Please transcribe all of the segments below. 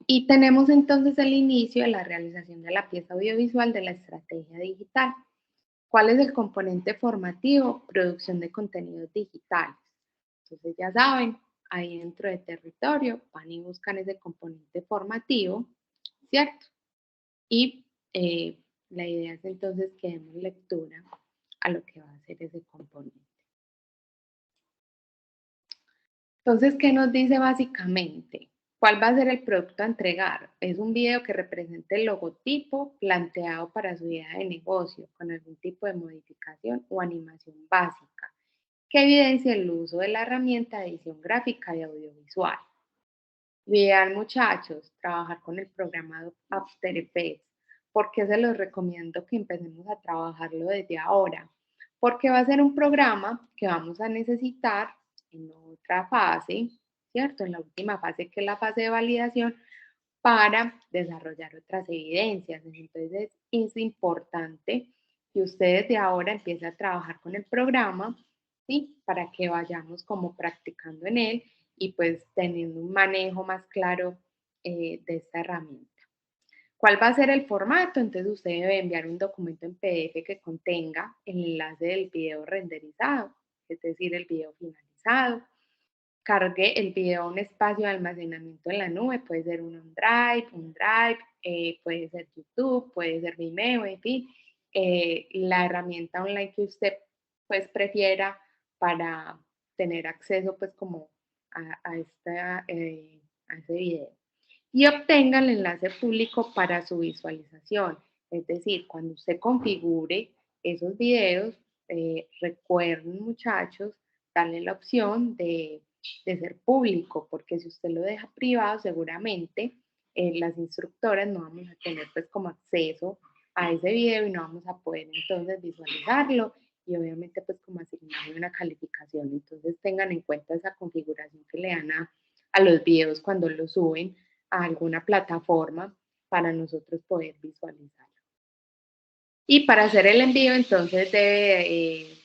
Y tenemos entonces el inicio de la realización de la pieza audiovisual de la estrategia digital. ¿Cuál es el componente formativo? Producción de contenidos digitales. Entonces ya saben, ahí dentro de territorio van y buscan ese componente formativo, ¿cierto? Y la idea es entonces que demos lectura a lo que va a ser ese componente. Entonces, ¿qué nos dice básicamente? ¿Cuál va a ser el producto a entregar? Es un video que represente el logotipo planteado para su idea de negocio, con algún tipo de modificación o animación básica, que evidencie el uso de la herramienta de edición gráfica y audiovisual. Bien, muchachos, trabajar con el programa After Effects. ¿Por qué se los recomiendo que empecemos a trabajarlo desde ahora? Porque va a ser un programa que vamos a necesitar en otra fase, ¿cierto? En la última fase, que es la fase de validación, para desarrollar otras evidencias. Entonces, es importante que ustedes de ahora empiecen a trabajar con el programa, ¿sí? Para que vayamos como practicando en él y pues teniendo un manejo más claro de esta herramienta. ¿Cuál va a ser el formato? Entonces usted debe enviar un documento en PDF que contenga el enlace del video renderizado, es decir, el video finalizado. Cargue el video a un espacio de almacenamiento en la nube, puede ser un OneDrive, puede ser YouTube, puede ser Vimeo, en fin, la herramienta online que usted pues prefiera para tener acceso pues como a ese video. Y obtenga el enlace público para su visualización. Es decir, cuando usted configure esos videos, recuerden muchachos, darle la opción de ser público, porque si usted lo deja privado, seguramente las instructoras no vamos a tener pues como acceso a ese video y no vamos a poder entonces visualizarlo y obviamente pues como asignarle una calificación. Entonces tengan en cuenta esa configuración que le dan a los videos cuando los suben a alguna plataforma para nosotros poder visualizarlo. Y para hacer el envío entonces debe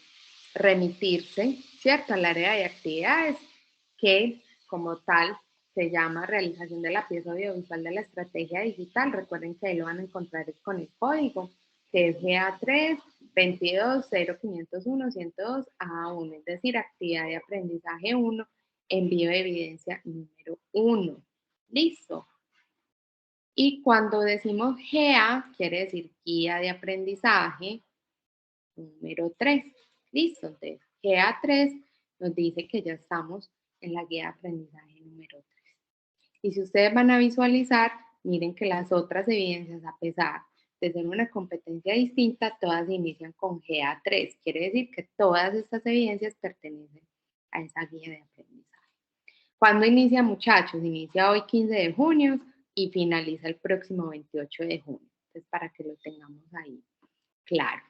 remitirse, ¿cierto?, al área de actividades que como tal se llama realización de la pieza audiovisual de la estrategia digital. Recuerden que ahí lo van a encontrar con el código que es GA3 22 0501 102 A1, es decir, actividad de aprendizaje 1, envío de evidencia número 1. Listo. Y cuando decimos GA, quiere decir guía de aprendizaje número 3. Listo, entonces GA3 nos dice que ya estamos en la guía de aprendizaje número 3. Y si ustedes van a visualizar, miren que las otras evidencias, a pesar de ser una competencia distinta, todas inician con GA3. Quiere decir que todas estas evidencias pertenecen a esa guía de aprendizaje. ¿Cuándo inicia, muchachos? Inicia hoy 15 de junio y finaliza el próximo 28 de junio. Entonces, para que lo tengamos ahí claro.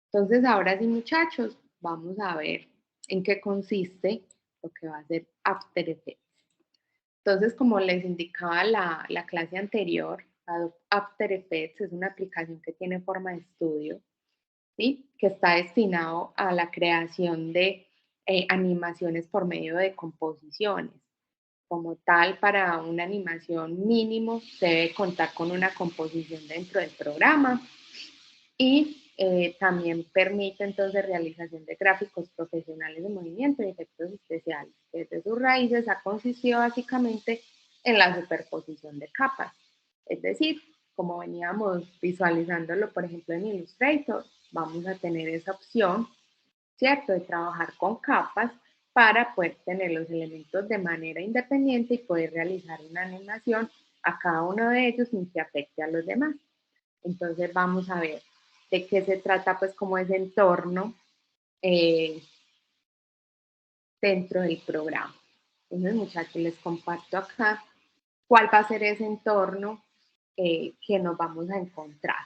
Entonces, ahora sí, muchachos, vamos a ver en qué consiste lo que va a ser After Effects. Entonces, como les indicaba la clase anterior, Adobe After Effects es una aplicación que tiene forma de estudio, ¿sí?, que está destinado a la creación de animaciones por medio de composiciones. Como tal, para una animación mínimo se debe contar con una composición dentro del programa y también permite entonces realización de gráficos profesionales de movimiento y efectos especiales. Desde sus raíces ha consistido básicamente en la superposición de capas. Es decir, como veníamos visualizándolo, por ejemplo, en Illustrator, vamos a tener esa opción, ¿cierto?, de trabajar con capas para poder tener los elementos de manera independiente y poder realizar una animación a cada uno de ellos sin que afecte a los demás. Entonces vamos a ver de qué se trata pues como ese entorno eh, dentro del programa. Entonces, muchachos, les comparto acá cuál va a ser ese entorno que nos vamos a encontrar.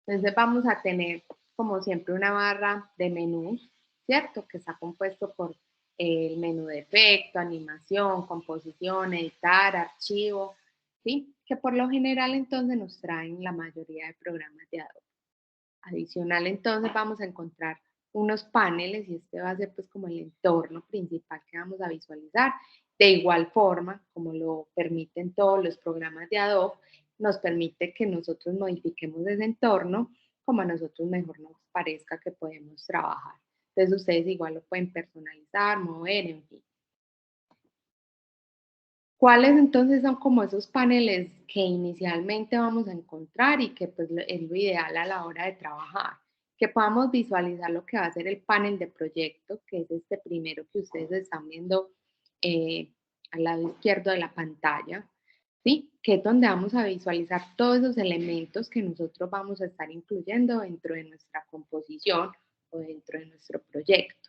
Entonces vamos a tener, como siempre, una barra de menús, ¿cierto?, que está compuesto por el menú de efecto, animación, composición, editar, archivo, ¿sí?, que por lo general entonces nos traen la mayoría de programas de Adobe. Adicional, entonces vamos a encontrar unos paneles y este va a ser pues como el entorno principal que vamos a visualizar De igual forma, como lo permiten todos los programas de Adobe, nos permite que nosotros modifiquemos ese entorno como a nosotros mejor nos parezca que podemos trabajar. Entonces ustedes igual lo pueden personalizar, mover, en fin. ¿Cuáles entonces son como esos paneles que inicialmente vamos a encontrar y que pues es lo ideal a la hora de trabajar? Que podamos visualizar lo que va a ser el panel de proyecto, que es este primero que ustedes están viendo eh, al lado izquierdo de la pantalla, ¿sí? Que es donde vamos a visualizar todos esos elementos que nosotros vamos a estar incluyendo dentro de nuestra composición o dentro de nuestro proyecto.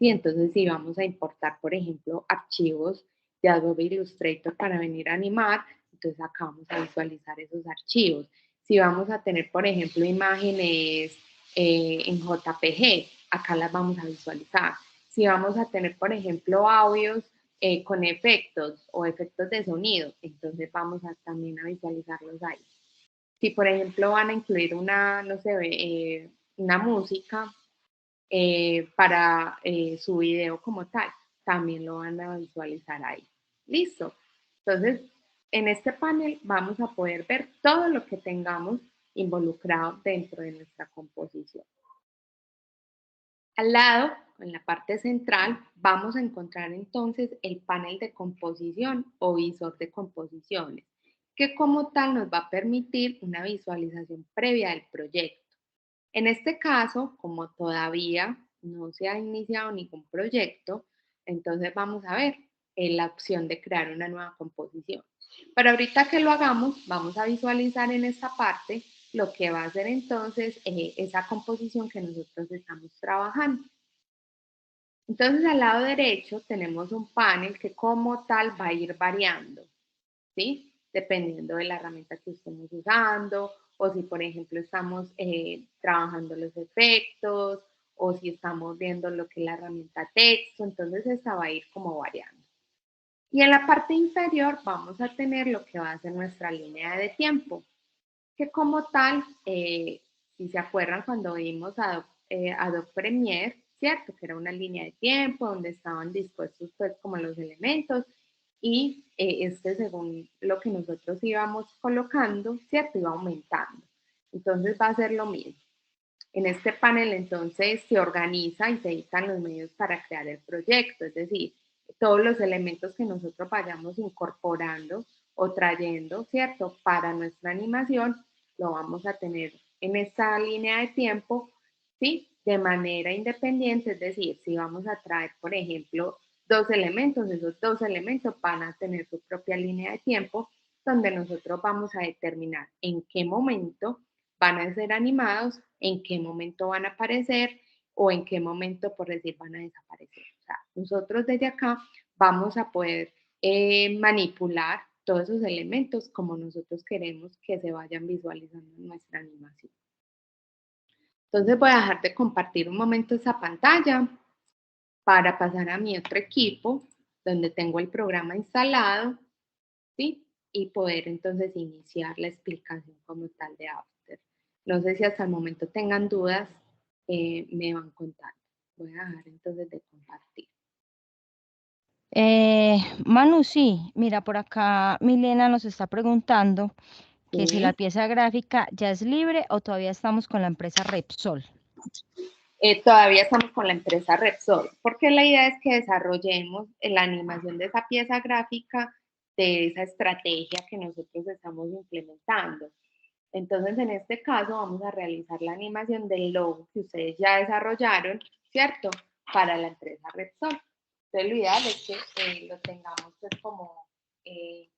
Y entonces si vamos a importar, por ejemplo, archivos de Adobe Illustrator para venir a animar, entonces acá vamos a visualizar esos archivos. Si vamos a tener, por ejemplo, imágenes en JPG, acá las vamos a visualizar. Si vamos a tener, por ejemplo, audios con efectos o efectos de sonido, entonces vamos a también a visualizarlos ahí. Si, por ejemplo, van a incluir una, no sé, una música, para su video como tal, también lo van a visualizar ahí. Listo. Entonces, en este panel vamos a poder ver todo lo que tengamos involucrado dentro de nuestra composición. Al lado, en la parte central, vamos a encontrar entonces el panel de composición o visor de composiciones, que como tal nos va a permitir una visualización previa del proyecto. En este caso, como todavía no se ha iniciado ningún proyecto, entonces vamos a ver la opción de crear una nueva composición. Pero ahorita que lo hagamos, vamos a visualizar en esta parte lo que va a ser entonces esa composición que nosotros estamos trabajando. Entonces al lado derecho tenemos un panel que como tal va a ir variando, ¿sí? Dependiendo de la herramienta que estemos usando, o si por ejemplo estamos trabajando los efectos, o si estamos viendo lo que es la herramienta texto, entonces esta va a ir como variando. Y en la parte inferior vamos a tener lo que va a ser nuestra línea de tiempo, que como tal, si se acuerdan cuando vimos Adobe Premiere, ¿cierto? Que era una línea de tiempo donde estaban dispuestos pues como los elementos y según lo que nosotros íbamos colocando, ¿cierto? Iba aumentando. Entonces va a ser lo mismo. En este panel entonces se organiza y se editan los medios para crear el proyecto, es decir, todos los elementos que nosotros vayamos incorporando o trayendo, ¿cierto? Para nuestra animación, lo vamos a tener en esta línea de tiempo, ¿sí? De manera independiente, es decir, si vamos a traer, por ejemplo, dos elementos, esos dos elementos van a tener su propia línea de tiempo, donde nosotros vamos a determinar en qué momento van a ser animados, en qué momento van a aparecer o en qué momento, por decir, van a desaparecer. O sea, nosotros desde acá vamos a poder manipular todos esos elementos como nosotros queremos que se vayan visualizando en nuestra animación. Entonces voy a dejar de compartir un momento esa pantalla para pasar a mi otro equipo donde tengo el programa instalado, ¿sí? Y poder entonces iniciar la explicación como tal de After. No sé si hasta el momento tengan dudas, me van contando. Voy a dejar entonces de compartir. Manu, sí, mira, por acá Milena nos está preguntando que si la Sí. pieza gráfica ya es libre o todavía estamos con la empresa Repsol. Todavía estamos con la empresa Repsol, porque la idea es que desarrollemos la animación de esa pieza gráfica, de esa estrategia que nosotros estamos implementando. Entonces, en este caso, vamos a realizar la animación del logo que ustedes ya desarrollaron, ¿cierto? Para la empresa Repsol. Entonces, lo ideal es que lo tengamos pues como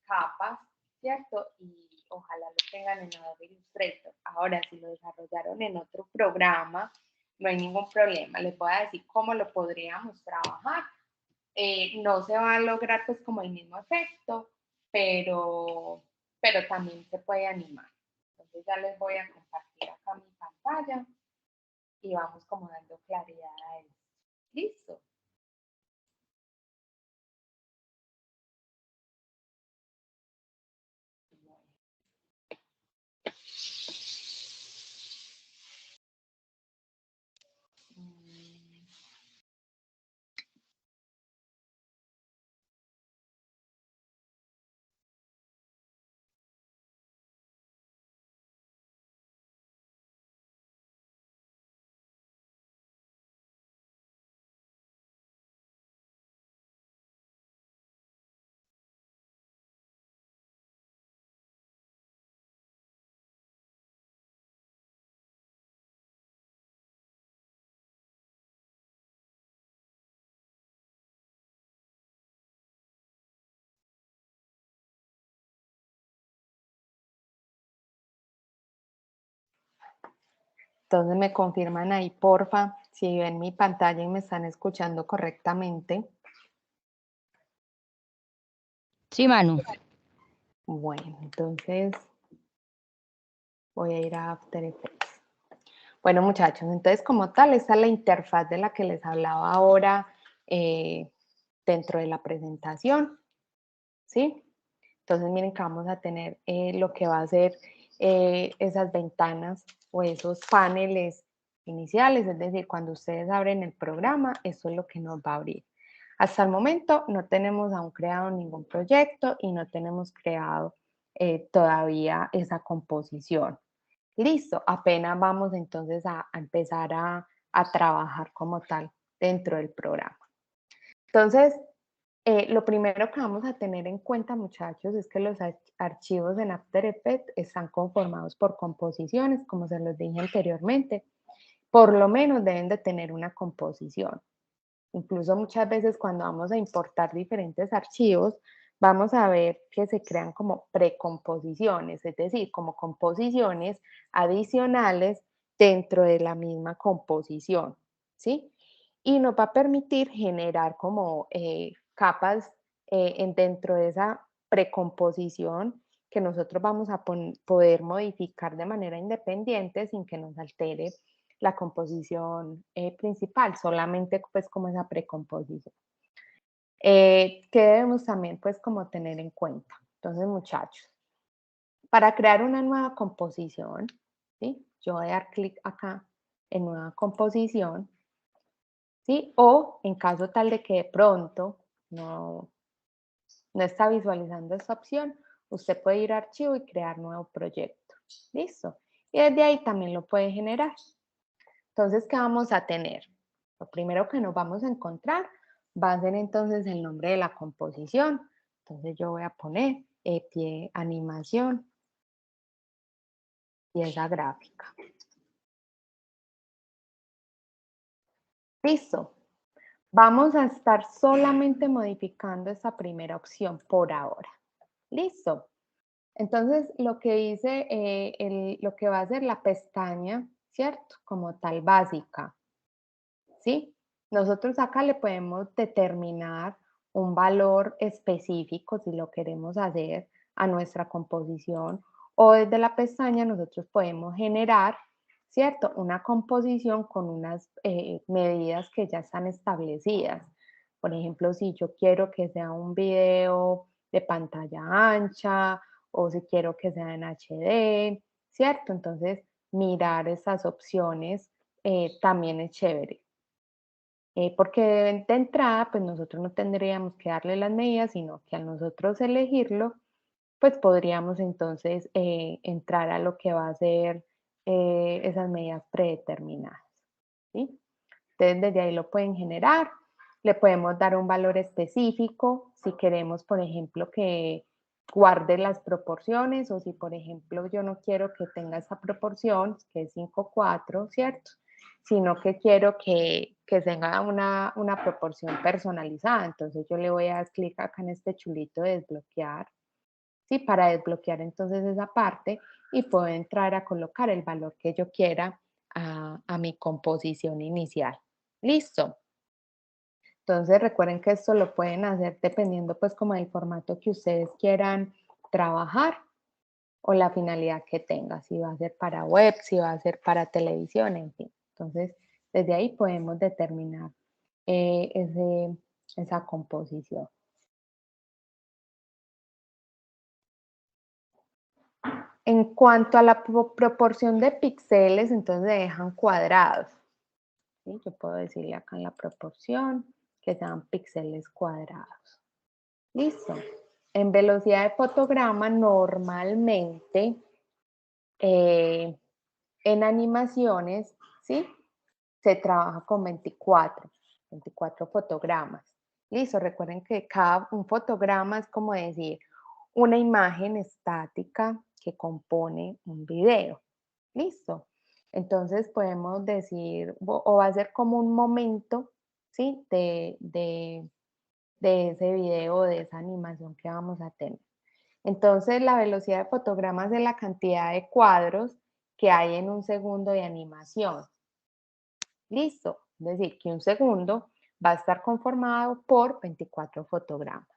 capas, ¿cierto? Y ojalá lo tengan en Adobe Illustrator. Ahora, si lo desarrollaron en otro programa, no hay ningún problema. Les voy a decir cómo lo podríamos trabajar. No se va a lograr pues como el mismo efecto, pero también se puede animar. Entonces ya les voy a compartir acá mi pantalla y vamos como dando claridad a eso. Listo. Entonces me confirman ahí, porfa, si ven mi pantalla y me están escuchando correctamente. Sí, Manu. Bueno, entonces voy a ir a After Effects. Bueno, muchachos, entonces como tal, esta es la interfaz de la que les hablaba ahora dentro de la presentación, ¿sí? Entonces miren que vamos a tener lo que va a ser esas ventanas o esos paneles iniciales, es decir, cuando ustedes abren el programa, eso es lo que nos va a abrir. Hasta el momento no tenemos aún creado ningún proyecto y no tenemos creado todavía esa composición. Listo, apenas vamos entonces a empezar a trabajar como tal dentro del programa. Entonces, lo primero que vamos a tener en cuenta, muchachos, es que los archivos en After Effects están conformados por composiciones, como se los dije anteriormente. Por lo menos deben de tener una composición. Incluso muchas veces cuando vamos a importar diferentes archivos, vamos a ver que se crean como precomposiciones, es decir, como composiciones adicionales dentro de la misma composición, ¿sí? Y nos va a permitir generar como capas dentro de esa precomposición que nosotros vamos a poder modificar de manera independiente sin que nos altere la composición principal, solamente pues como esa precomposición. ¿Qué debemos también pues como tener en cuenta? Entonces, muchachos, para crear una nueva composición, ¿sí? Yo voy a dar clic acá en nueva composición, ¿sí? O en caso tal de que de pronto no está visualizando esta opción, usted puede ir a archivo y crear nuevo proyecto. ¿Listo? Y desde ahí también lo puede generar. Entonces, ¿qué vamos a tener? Lo primero que nos vamos a encontrar va a ser entonces el nombre de la composición. Entonces yo voy a poner pie animación pieza gráfica. Listo. Vamos a estar solamente modificando esta primera opción por ahora. Listo. Entonces, lo que dice, lo que va a ser la pestaña, ¿cierto? Como tal básica, ¿sí? Nosotros acá le podemos determinar un valor específico si lo queremos hacer a nuestra composición o desde la pestaña nosotros podemos generar, ¿cierto? Una composición con unas medidas que ya están establecidas. Por ejemplo, si yo quiero que sea un video de pantalla ancha o si quiero que sea en HD, ¿cierto? Entonces, mirar esas opciones también es chévere. Porque de entrada, pues nosotros no tendríamos que darle las medidas, sino que al nosotros elegirlo, pues podríamos entonces entrar a lo que va a ser esas medidas predeterminadas, ¿sí? Entonces desde ahí lo pueden generar, le podemos dar un valor específico si queremos, por ejemplo, que guarde las proporciones o si, por ejemplo, yo no quiero que tenga esa proporción, que es 5:4, ¿cierto? Sino que quiero que tenga una proporción personalizada. Entonces yo le voy a dar clic acá en este chulito de desbloquear, ¿sí? Para desbloquear entonces esa parte y puedo entrar a colocar el valor que yo quiera a mi composición inicial. Listo. Entonces recuerden que esto lo pueden hacer dependiendo pues como del formato que ustedes quieran trabajar o la finalidad que tenga, si va a ser para web, si va a ser para televisión, en fin. Entonces desde ahí podemos determinar esa composición. En cuanto a la proporción de píxeles, entonces se dejan cuadrados. ¿Sí? Yo puedo decirle acá en la proporción que sean píxeles cuadrados. Listo. En velocidad de fotograma, normalmente en animaciones, ¿sí? Se trabaja con 24 fotogramas. Listo, recuerden que un fotograma es como decir una imagen estática que compone un video. Listo. Entonces podemos decir, o va a ser como un momento, ¿sí? De ese video, de esa animación que vamos a tener. Entonces la velocidad de fotogramas es la cantidad de cuadros que hay en un segundo de animación. Listo. Es decir, que un segundo va a estar conformado por 24 fotogramas.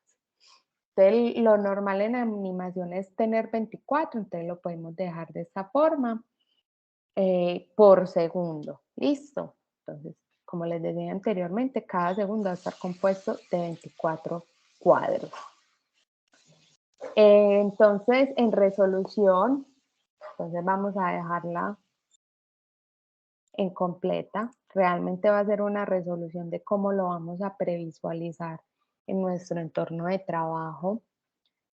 Entonces, lo normal en animación es tener 24, entonces lo podemos dejar de esta forma por segundo. Listo. Entonces, como les decía anteriormente, cada segundo va a estar compuesto de 24 cuadros. Entonces, en resolución, entonces vamos a dejarla en completa. Realmente va a ser una resolución de cómo lo vamos a previsualizar en nuestro entorno de trabajo.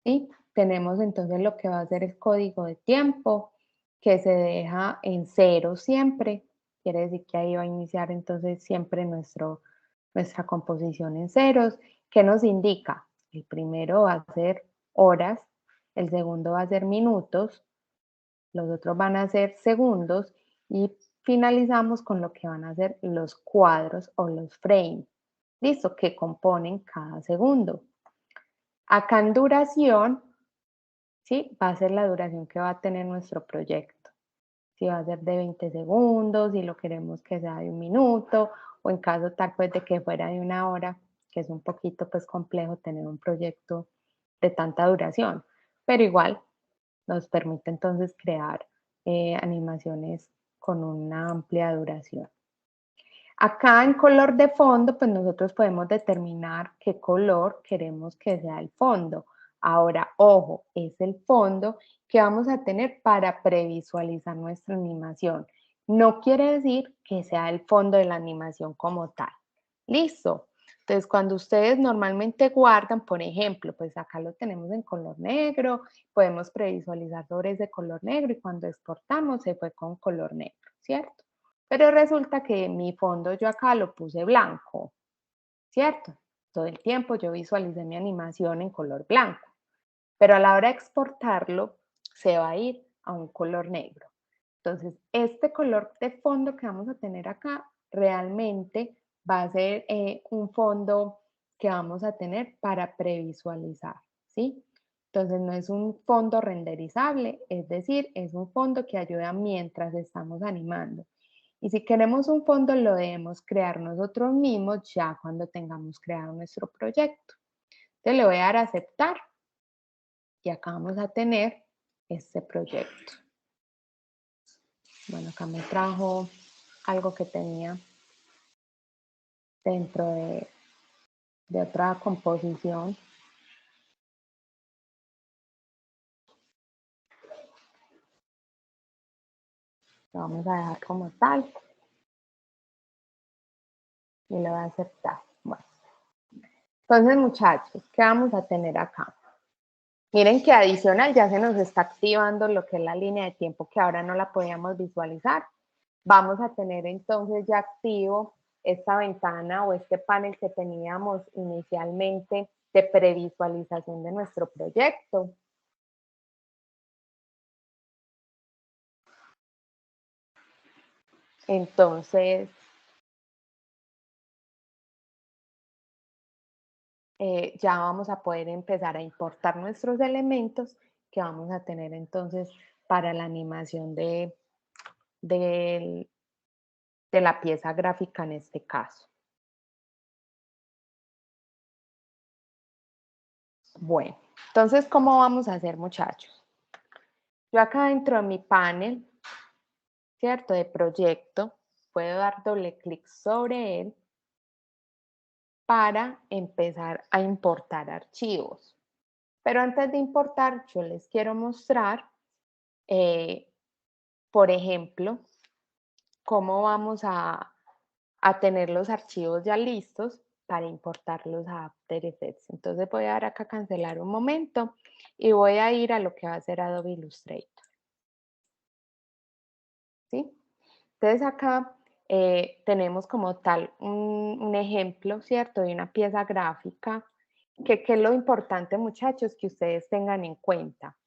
Y tenemos entonces lo que va a ser el código de tiempo, que se deja en 0 siempre. Quiere decir que ahí va a iniciar entonces siempre nuestra composición en ceros. ¿Qué nos indica? El primero va a ser horas, el segundo va a ser minutos, los otros van a ser segundos y finalizamos con lo que van a ser los cuadros o los frames. ¿Listo? Que componen cada segundo. Acá en duración, ¿sí? Va a ser la duración que va a tener nuestro proyecto. Si va a ser de 20 segundos, si lo queremos que sea de 1 minuto, o en caso tal pues de que fuera de 1 hora, que es un poquito pues complejo tener un proyecto de tanta duración, pero igual nos permite entonces crear animaciones con una amplia duración. Acá en color de fondo, pues nosotros podemos determinar qué color queremos que sea el fondo. Ahora, ojo, es el fondo que vamos a tener para previsualizar nuestra animación. No quiere decir que sea el fondo de la animación como tal. ¿Listo? Entonces, cuando ustedes normalmente guardan, por ejemplo, pues acá lo tenemos en color negro, podemos previsualizar sobre ese color negro y cuando exportamos se fue con color negro, ¿cierto? Pero resulta que mi fondo yo acá lo puse blanco, ¿cierto? Todo el tiempo yo visualicé mi animación en color blanco, pero a la hora de exportarlo se va a ir a un color negro. Entonces, este color de fondo que vamos a tener acá realmente va a ser un fondo que vamos a tener para previsualizar, ¿sí? Entonces, no es un fondo renderizable, es decir, es un fondo que ayuda mientras estamos animando. Y si queremos un fondo, lo debemos crear nosotros mismos ya cuando tengamos creado nuestro proyecto. Entonces, le voy a dar a aceptar y acá vamos a tener este proyecto. Bueno, acá me trajo algo que tenía dentro de otra composición. Lo vamos a dejar como tal y le voy a aceptar. Bueno, entonces muchachos, ¿qué vamos a tener acá? Miren que adicional ya se nos está activando lo que es la línea de tiempo que ahora no la podíamos visualizar. Vamos a tener entonces ya activo esta ventana o este panel que teníamos inicialmente de previsualización de nuestro proyecto. Entonces, ya vamos a poder empezar a importar nuestros elementos que vamos a tener entonces para la animación de la pieza gráfica en este caso. Bueno, entonces, ¿cómo vamos a hacer, muchachos? Yo acá dentro de mi panel, ¿cierto? De proyecto, puedo dar doble clic sobre él para empezar a importar archivos. Pero antes de importar, yo les quiero mostrar, por ejemplo, cómo vamos a tener los archivos ya listos para importarlos a After Effects. Entonces voy a dar acá a cancelar un momento y voy a ir a lo que va a ser Adobe Illustrator. ¿Sí? Entonces acá tenemos como tal un ejemplo, ¿cierto? De una pieza gráfica que es lo importante, muchachos, que ustedes tengan en cuenta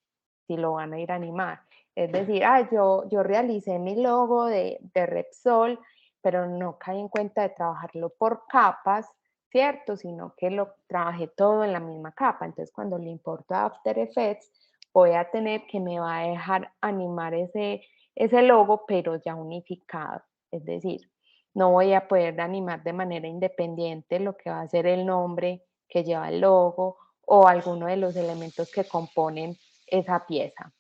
si lo van a ir a animar. Es decir, yo realicé mi logo de Repsol, pero no caí en cuenta de trabajarlo por capas, ¿cierto? Sino que lo trabajé todo en la misma capa. Entonces, cuando le importo a After Effects, voy a tener que me va a dejar animar ese logo, pero ya unificado. Es decir, no voy a poder animar de manera independiente lo que va a ser el nombre que lleva el logo o alguno de los elementos que componen esa pieza.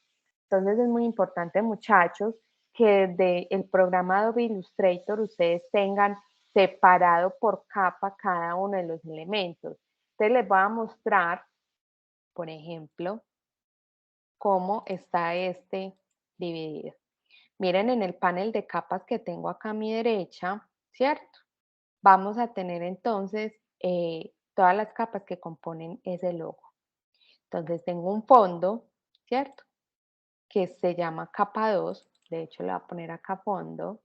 Entonces es muy importante, muchachos, que desde el programa Adobe Illustrator ustedes tengan separado por capa cada uno de los elementos. Entonces les voy a mostrar, por ejemplo, cómo está este dividido. Miren en el panel de capas que tengo acá a mi derecha, ¿cierto? Vamos a tener entonces todas las capas que componen ese logo. Entonces tengo un fondo, ¿cierto? Que se llama capa 2. De hecho, le voy a poner acá fondo.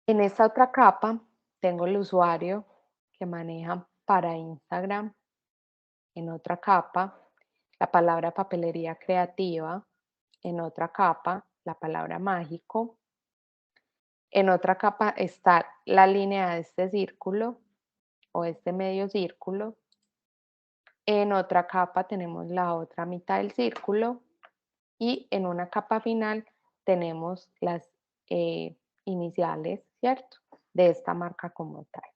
En esta otra capa tengo el usuario que maneja para Instagram. En otra capa, la palabra papelería creativa. En otra capa, la palabra mágico. En otra capa está la línea de este círculo o este medio círculo. En otra capa tenemos la otra mitad del círculo y en una capa final tenemos las iniciales, ¿cierto? De esta marca como tal.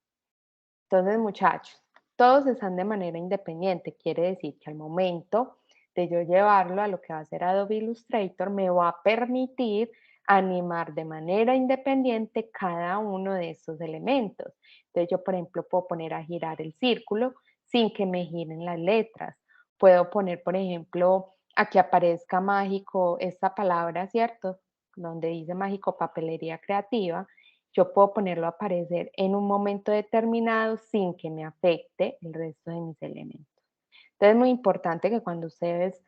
Entonces, muchachos, todos están de manera independiente. Quiere decir que al momento de yo llevarlo a lo que va a ser Adobe Illustrator, me va a permitir animar de manera independiente cada uno de estos elementos. Entonces, yo, por ejemplo, puedo poner a girar el círculo sin que me giren las letras. Puedo poner, por ejemplo, a que aparezca mágico esta palabra, ¿cierto? Donde dice mágico papelería creativa. Yo puedo ponerlo a aparecer en un momento determinado sin que me afecte el resto de mis elementos. Entonces es muy importante que cuando ustedes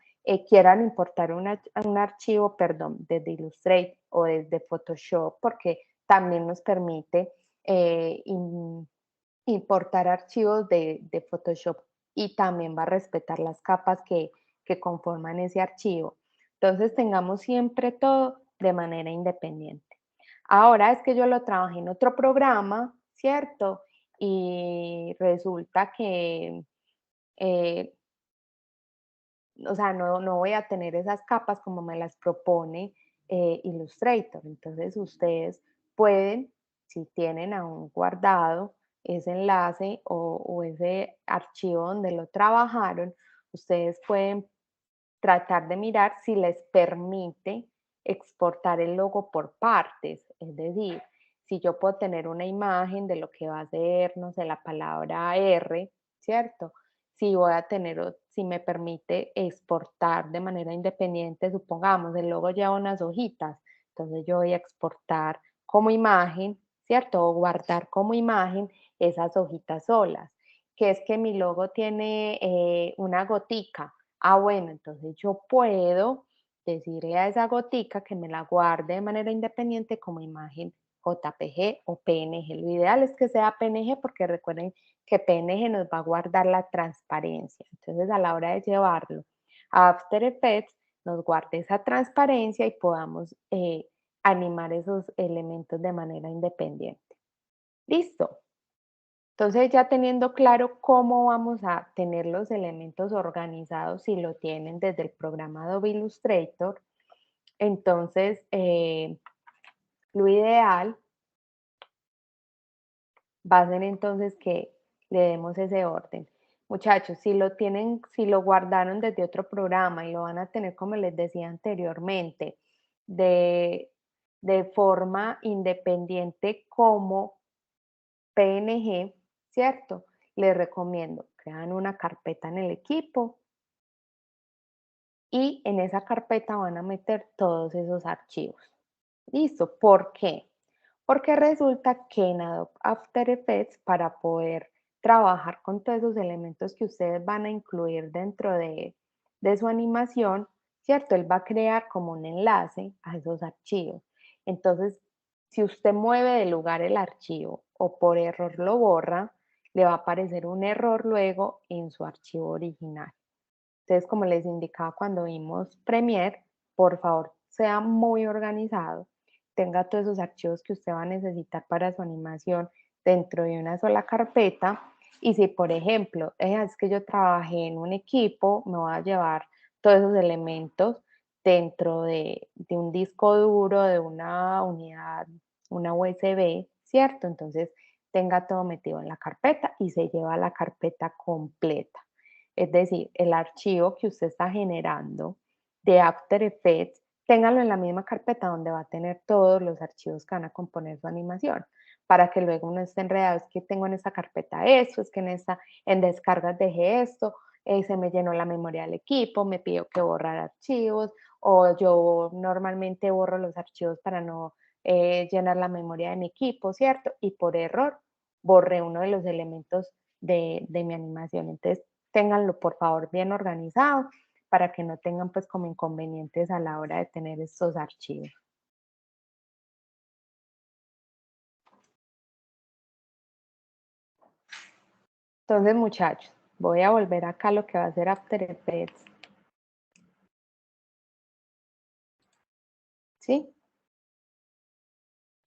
quieran importar un archivo, perdón, desde Illustrator o desde Photoshop, porque también nos permite importar archivos de Photoshop y también va a respetar las capas que conforman ese archivo. Entonces tengamos siempre todo de manera independiente. Ahora es que yo lo trabajé en otro programa, ¿cierto? Y resulta que, eh, o sea, no voy a tener esas capas como me las propone Illustrator. Entonces ustedes pueden, si tienen aún guardado ese enlace o ese archivo donde lo trabajaron, ustedes pueden tratar de mirar si les permite exportar el logo por partes, es decir, si yo puedo tener una imagen de lo que va a ser, no sé, la palabra R, ¿cierto? Si voy a tener, si me permite exportar de manera independiente, supongamos, el logo lleva unas hojitas, entonces yo voy a exportar como imagen, ¿cierto? O guardar como imagen esas hojitas solas, que es que mi logo tiene una gotica. Ah, bueno, entonces yo puedo decirle a esa gotica que me la guarde de manera independiente como imagen JPG o PNG. Lo ideal es que sea PNG porque recuerden que PNG nos va a guardar la transparencia. Entonces, a la hora de llevarlo a After Effects, nos guarde esa transparencia y podamos animar esos elementos de manera independiente. Listo. Entonces, ya teniendo claro cómo vamos a tener los elementos organizados, si lo tienen desde el programa Adobe Illustrator, entonces lo ideal va a ser entonces que le demos ese orden. Muchachos, si lo tienen, si lo guardaron desde otro programa y lo van a tener, como les decía anteriormente, de, de forma independiente como PNG, ¿cierto? Les recomiendo, crean una carpeta en el equipo y en esa carpeta van a meter todos esos archivos. ¿Listo? ¿Por qué? Porque resulta que en Adobe After Effects, para poder trabajar con todos esos elementos que ustedes van a incluir dentro de su animación, ¿cierto? Él va a crear como un enlace a esos archivos. Entonces, si usted mueve de lugar el archivo o por error lo borra, le va a aparecer un error luego en su archivo original. Entonces, como les indicaba cuando vimos Premiere, por favor, sea muy organizado, tenga todos esos archivos que usted va a necesitar para su animación dentro de una sola carpeta. Y si, por ejemplo, es que yo trabajé en un equipo, me voy a llevar todos esos elementos, dentro de un disco duro, de una unidad, una USB, ¿cierto? Entonces tenga todo metido en la carpeta y se lleva la carpeta completa. Es decir, el archivo que usted está generando de After Effects, téngalo en la misma carpeta donde va a tener todos los archivos que van a componer su animación, para que luego no esté enredado, es que tengo en esta carpeta esto, es que en descargas dejé esto, se me llenó la memoria del equipo, me pidió que borrar archivos, o yo normalmente borro los archivos para no llenar la memoria de mi equipo, ¿cierto? Y por error borré uno de los elementos de mi animación. Entonces, ténganlo por favor bien organizado para que no tengan pues como inconvenientes a la hora de tener estos archivos. Entonces, muchachos, voy a volver acá a lo que va a ser After Effects. ¿Sí?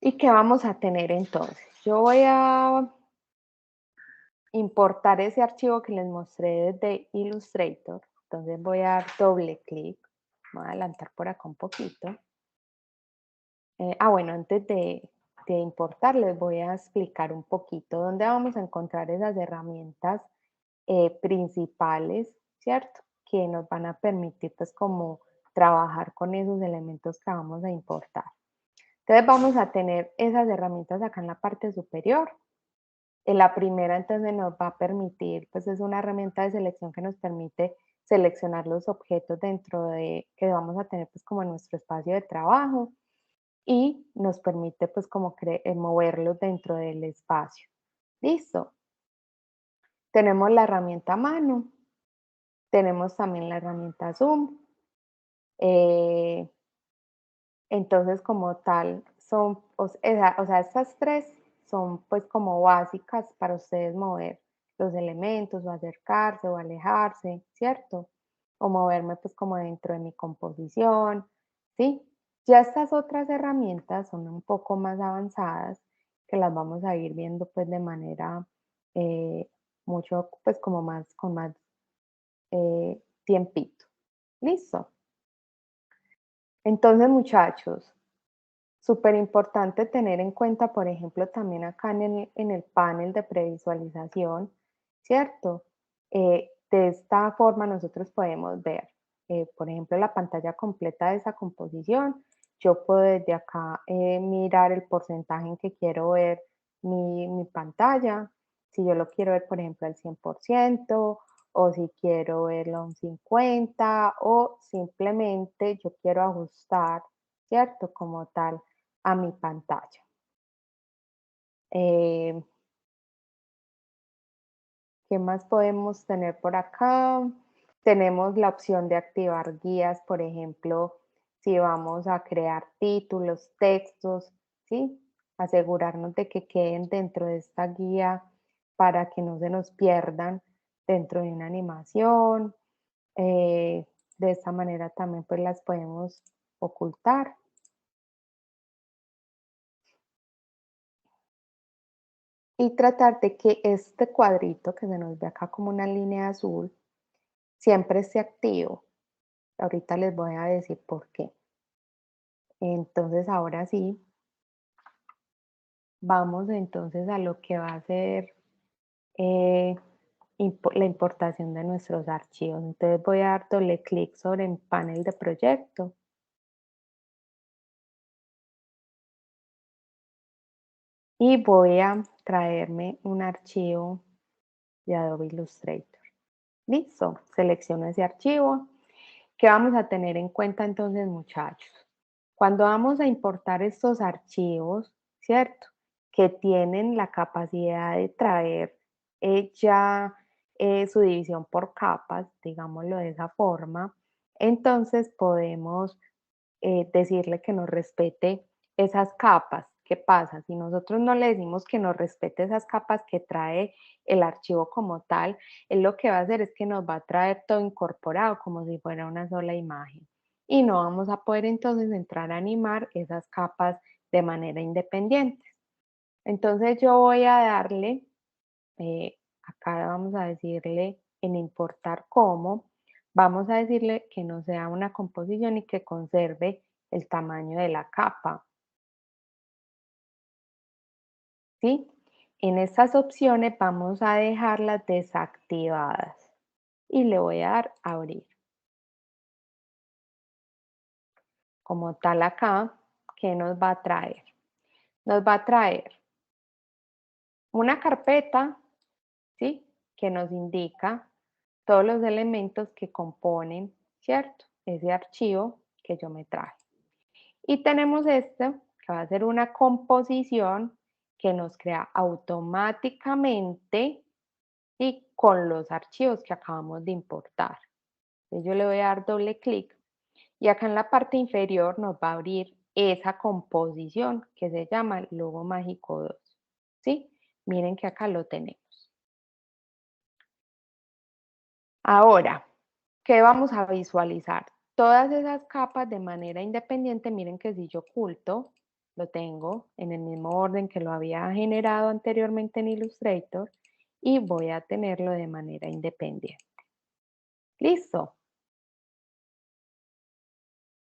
¿Y qué vamos a tener entonces? Yo voy a importar ese archivo que les mostré desde Illustrator. Entonces voy a dar doble clic. Voy a adelantar por acá un poquito. Bueno, antes de importar les voy a explicar un poquito dónde vamos a encontrar esas herramientas principales, ¿cierto? Que nos van a permitir pues como trabajar con esos elementos que vamos a importar. Entonces vamos a tener esas herramientas acá en la parte superior. La primera entonces nos va a permitir, pues es una herramienta de selección que nos permite seleccionar los objetos dentro de que vamos a tener pues como en nuestro espacio de trabajo y nos permite pues como moverlos dentro del espacio. Listo. Tenemos la herramienta mano, tenemos también la herramienta zoom. eh, entonces como tal son, o sea, estas tres son pues como básicas para ustedes mover los elementos o acercarse o alejarse, ¿cierto? O moverme pues como dentro de mi composición, ¿sí? Ya estas otras herramientas son un poco más avanzadas que las vamos a ir viendo pues de manera eh, mucho pues como más con más tiempito. ¿Listo? Entonces muchachos, súper importante tener en cuenta, por ejemplo, también acá en el panel de previsualización, ¿cierto? De esta forma nosotros podemos ver, por ejemplo, la pantalla completa de esa composición. Yo puedo desde acá mirar el porcentaje en que quiero ver mi pantalla. Si yo lo quiero ver, por ejemplo, al 100%, o si quiero verlo a un 50%, o simplemente yo quiero ajustar, ¿cierto? Como tal a mi pantalla. Eh, ¿Qué más podemos tener por acá? Tenemos la opción de activar guías, por ejemplo, si vamos a crear títulos, textos, ¿sí? Asegurarnos de que queden dentro de esta guía para que no se nos pierdan dentro de una animación. De esta manera también pues las podemos ocultar. Y tratar de que este cuadrito que se nos ve acá como una línea azul siempre esté activo. Ahorita les voy a decir por qué. Entonces, ahora sí, vamos entonces a lo que va a ser eh, la importación de nuestros archivos. Entonces voy a dar doble clic sobre el panel de proyecto y voy a traerme un archivo de Adobe Illustrator. Listo, selecciono ese archivo. ¿Qué vamos a tener en cuenta entonces, muchachos? Cuando vamos a importar estos archivos, ¿cierto? Que tienen la capacidad de traer ya su división por capas, digámoslo de esa forma, entonces podemos decirle que nos respete esas capas. ¿Qué pasa? Si nosotros no le decimos que nos respete esas capas que trae el archivo como tal, él lo que va a hacer es que nos va a traer todo incorporado como si fuera una sola imagen. Y no vamos a poder entonces entrar a animar esas capas de manera independiente. Entonces yo voy a darle, acá vamos a decirle en importar como, vamos a decirle que no sea una composición y que conserve el tamaño de la capa, ¿sí? En estas opciones vamos a dejarlas desactivadas y le voy a dar a abrir. Como tal acá, ¿qué nos va a traer? Nos va a traer una carpeta, ¿sí? Que nos indica todos los elementos que componen, ¿cierto? Ese archivo que yo me traje. Y tenemos esto, que va a ser una composición que nos crea automáticamente y con los archivos que acabamos de importar. Entonces yo le voy a dar doble clic y acá en la parte inferior nos va a abrir esa composición que se llama Logo Mágico 2. ¿Sí? Miren que acá lo tenemos. Ahora, ¿qué vamos a visualizar? Todas esas capas de manera independiente, miren que si yo oculto, lo tengo en el mismo orden que lo había generado anteriormente en Illustrator y voy a tenerlo de manera independiente. ¿Listo?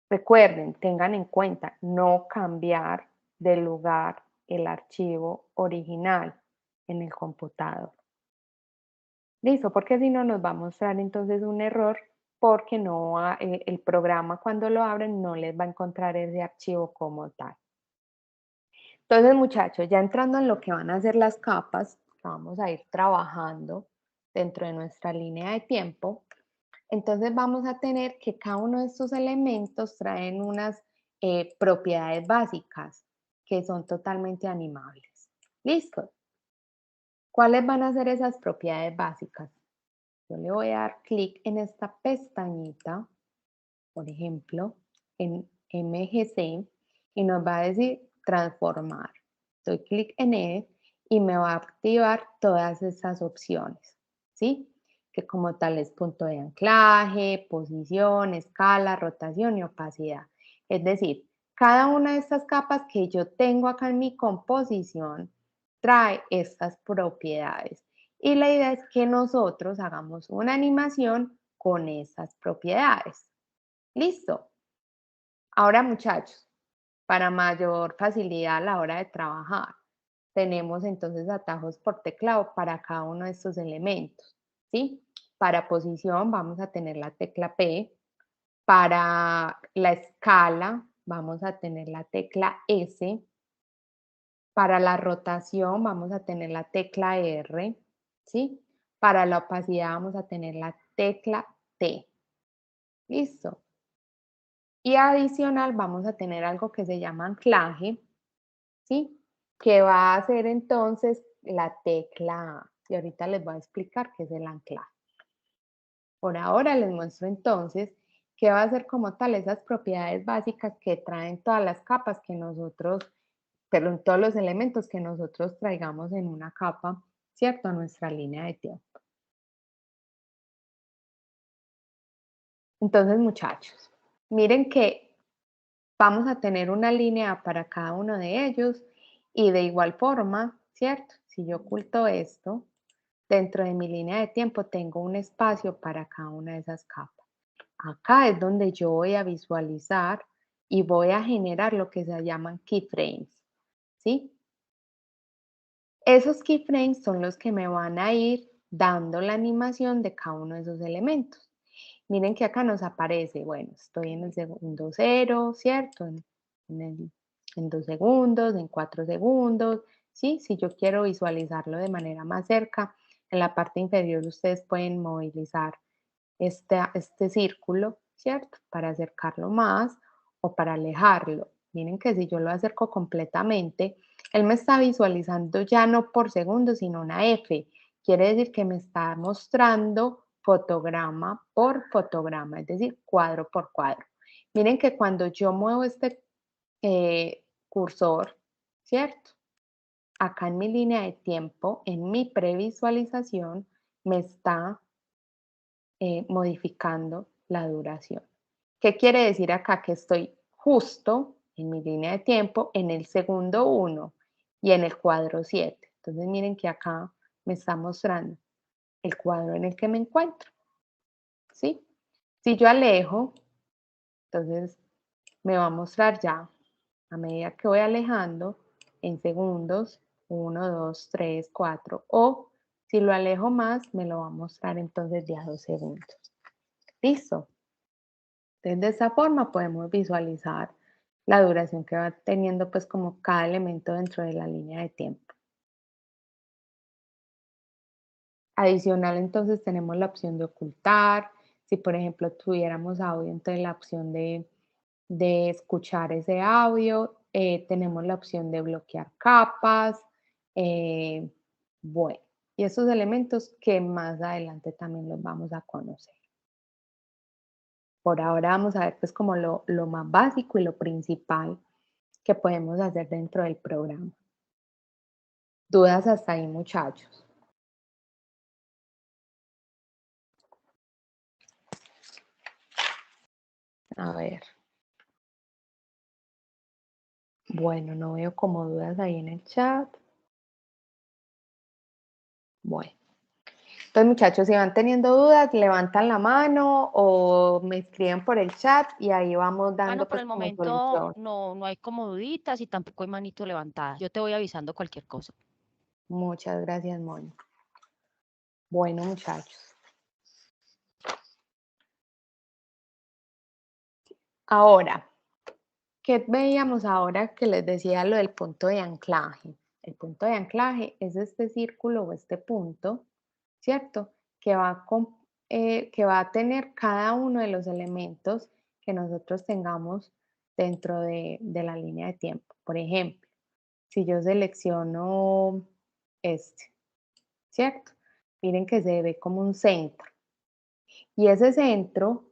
Recuerden, tengan en cuenta no cambiar de lugar el archivo original en el computador. Listo, porque si no nos va a mostrar entonces un error porque no el programa cuando lo abren no les va a encontrar ese archivo como tal. Entonces, muchachos, ya entrando en lo que van a ser las capas, que vamos a ir trabajando dentro de nuestra línea de tiempo, entonces vamos a tener que cada uno de estos elementos traen unas propiedades básicas que son totalmente animables. ¿Listo? ¿Cuáles van a ser esas propiedades básicas? Yo le voy a dar clic en esta pestañita, por ejemplo, en MGC, y nos va a decir transformar. Doy clic en él y me va a activar todas estas opciones, ¿sí? Que como tal es punto de anclaje, posición, escala, rotación y opacidad. Es decir, cada una de estas capas que yo tengo acá en mi composición trae estas propiedades. Y la idea es que nosotros hagamos una animación con esas propiedades. ¿Listo? Ahora, muchachos, para mayor facilidad a la hora de trabajar, tenemos entonces atajos por teclado para cada uno de estos elementos, ¿sí? Para posición vamos a tener la tecla P, para la escala vamos a tener la tecla S, para la rotación vamos a tener la tecla R, ¿sí? Para la opacidad vamos a tener la tecla T. ¿Listo? Y adicional vamos a tener algo que se llama anclaje, ¿sí? Que va a ser entonces la tecla A. Y ahorita les voy a explicar qué es el anclaje. Por ahora les muestro entonces qué va a ser como tal esas propiedades básicas que traen todas las capas que nosotros, pero todos los elementos que nosotros traigamos en una capa, ¿cierto? A nuestra línea de tiempo. Entonces, muchachos, miren que vamos a tener una línea para cada uno de ellos y de igual forma, ¿cierto? Si yo oculto esto, dentro de mi línea de tiempo tengo un espacio para cada una de esas capas. Acá es donde yo voy a visualizar y voy a generar lo que se llaman keyframes, ¿sí? Esos keyframes son los que me van a ir dando la animación de cada uno de esos elementos. Miren que acá nos aparece, bueno, estoy en el segundo cero, ¿cierto? En 2 segundos, en 4 segundos, ¿sí? Si yo quiero visualizarlo de manera más cerca, en la parte inferior ustedes pueden movilizar este círculo, ¿cierto? Para acercarlo más o para alejarlo. Miren que si yo lo acerco completamente, él me está visualizando ya no por segundo, sino una F. Quiere decir que me está mostrando fotograma por fotograma, es decir, cuadro por cuadro. Miren que cuando yo muevo este cursor, ¿cierto? Acá en mi línea de tiempo, en mi previsualización, me está modificando la duración. ¿Qué quiere decir acá? Que estoy justo en mi línea de tiempo en el segundo 1 y en el cuadro 7. Entonces miren que acá me está mostrando el cuadro en el que me encuentro, ¿sí? Si yo alejo, entonces me va a mostrar ya, a medida que voy alejando, en segundos, 1, 2, 3, 4, o si lo alejo más, me lo va a mostrar entonces de a 2 segundos. ¿Listo? Entonces, de esta forma podemos visualizar la duración que va teniendo pues como cada elemento dentro de la línea de tiempo. Adicional, entonces tenemos la opción de ocultar. Si por ejemplo tuviéramos audio, entonces la opción de escuchar ese audio. Tenemos la opción de bloquear capas. Bueno, y esos elementos que más adelante también los vamos a conocer. Por ahora vamos a ver pues como lo más básico y lo principal que podemos hacer dentro del programa. ¿Dudas hasta ahí, muchachos? A ver. Bueno, no veo como dudas ahí en el chat. Bueno. Entonces, muchachos, si van teniendo dudas, levantan la mano o me escriben por el chat y ahí vamos dando Por pues el como momento solución. no hay como duditas y tampoco hay manito levantada. Yo te voy avisando cualquier cosa. Muchas gracias, Moni. Bueno, muchachos. Ahora, ¿qué veíamos ahora que les decía lo del punto de anclaje? El punto de anclaje es este círculo o este punto, ¿cierto? Que va a tener cada uno de los elementos que nosotros tengamos dentro de la línea de tiempo. Por ejemplo, si yo selecciono este, ¿cierto? Miren que se ve como un centro. Y ese centro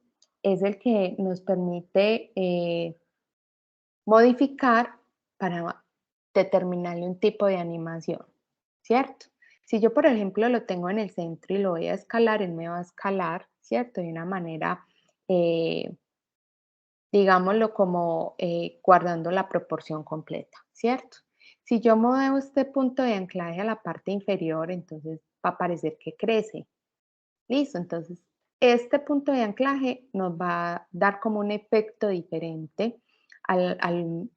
es el que nos permite modificar para determinarle un tipo de animación, ¿cierto? Si yo, por ejemplo, lo tengo en el centro y lo voy a escalar, él me va a escalar, ¿cierto? De una manera, digámoslo como guardando la proporción completa, ¿cierto? Si yo muevo este punto de anclaje a la parte inferior, entonces va a parecer que crece. Listo, entonces este punto de anclaje nos va a dar como un efecto diferente a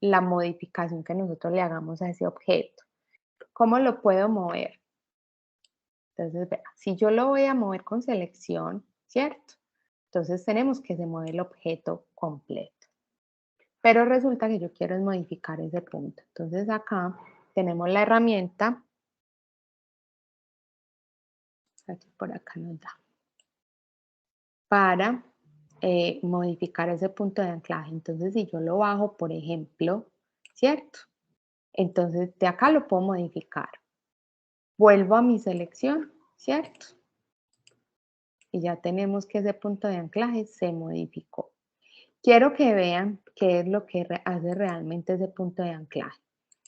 la modificación que nosotros le hagamos a ese objeto. ¿Cómo lo puedo mover? Entonces, vea, si yo lo voy a mover con selección, ¿cierto? Entonces tenemos que se mueve el objeto completo. Pero resulta que yo quiero es modificar ese punto. Entonces acá tenemos la herramienta, aquí por acá nos da, para modificar ese punto de anclaje. Entonces, si yo lo bajo, por ejemplo, ¿cierto? Entonces, de acá lo puedo modificar. Vuelvo a mi selección, ¿cierto? Y ya tenemos que ese punto de anclaje se modificó. Quiero que vean qué es lo que hace realmente ese punto de anclaje.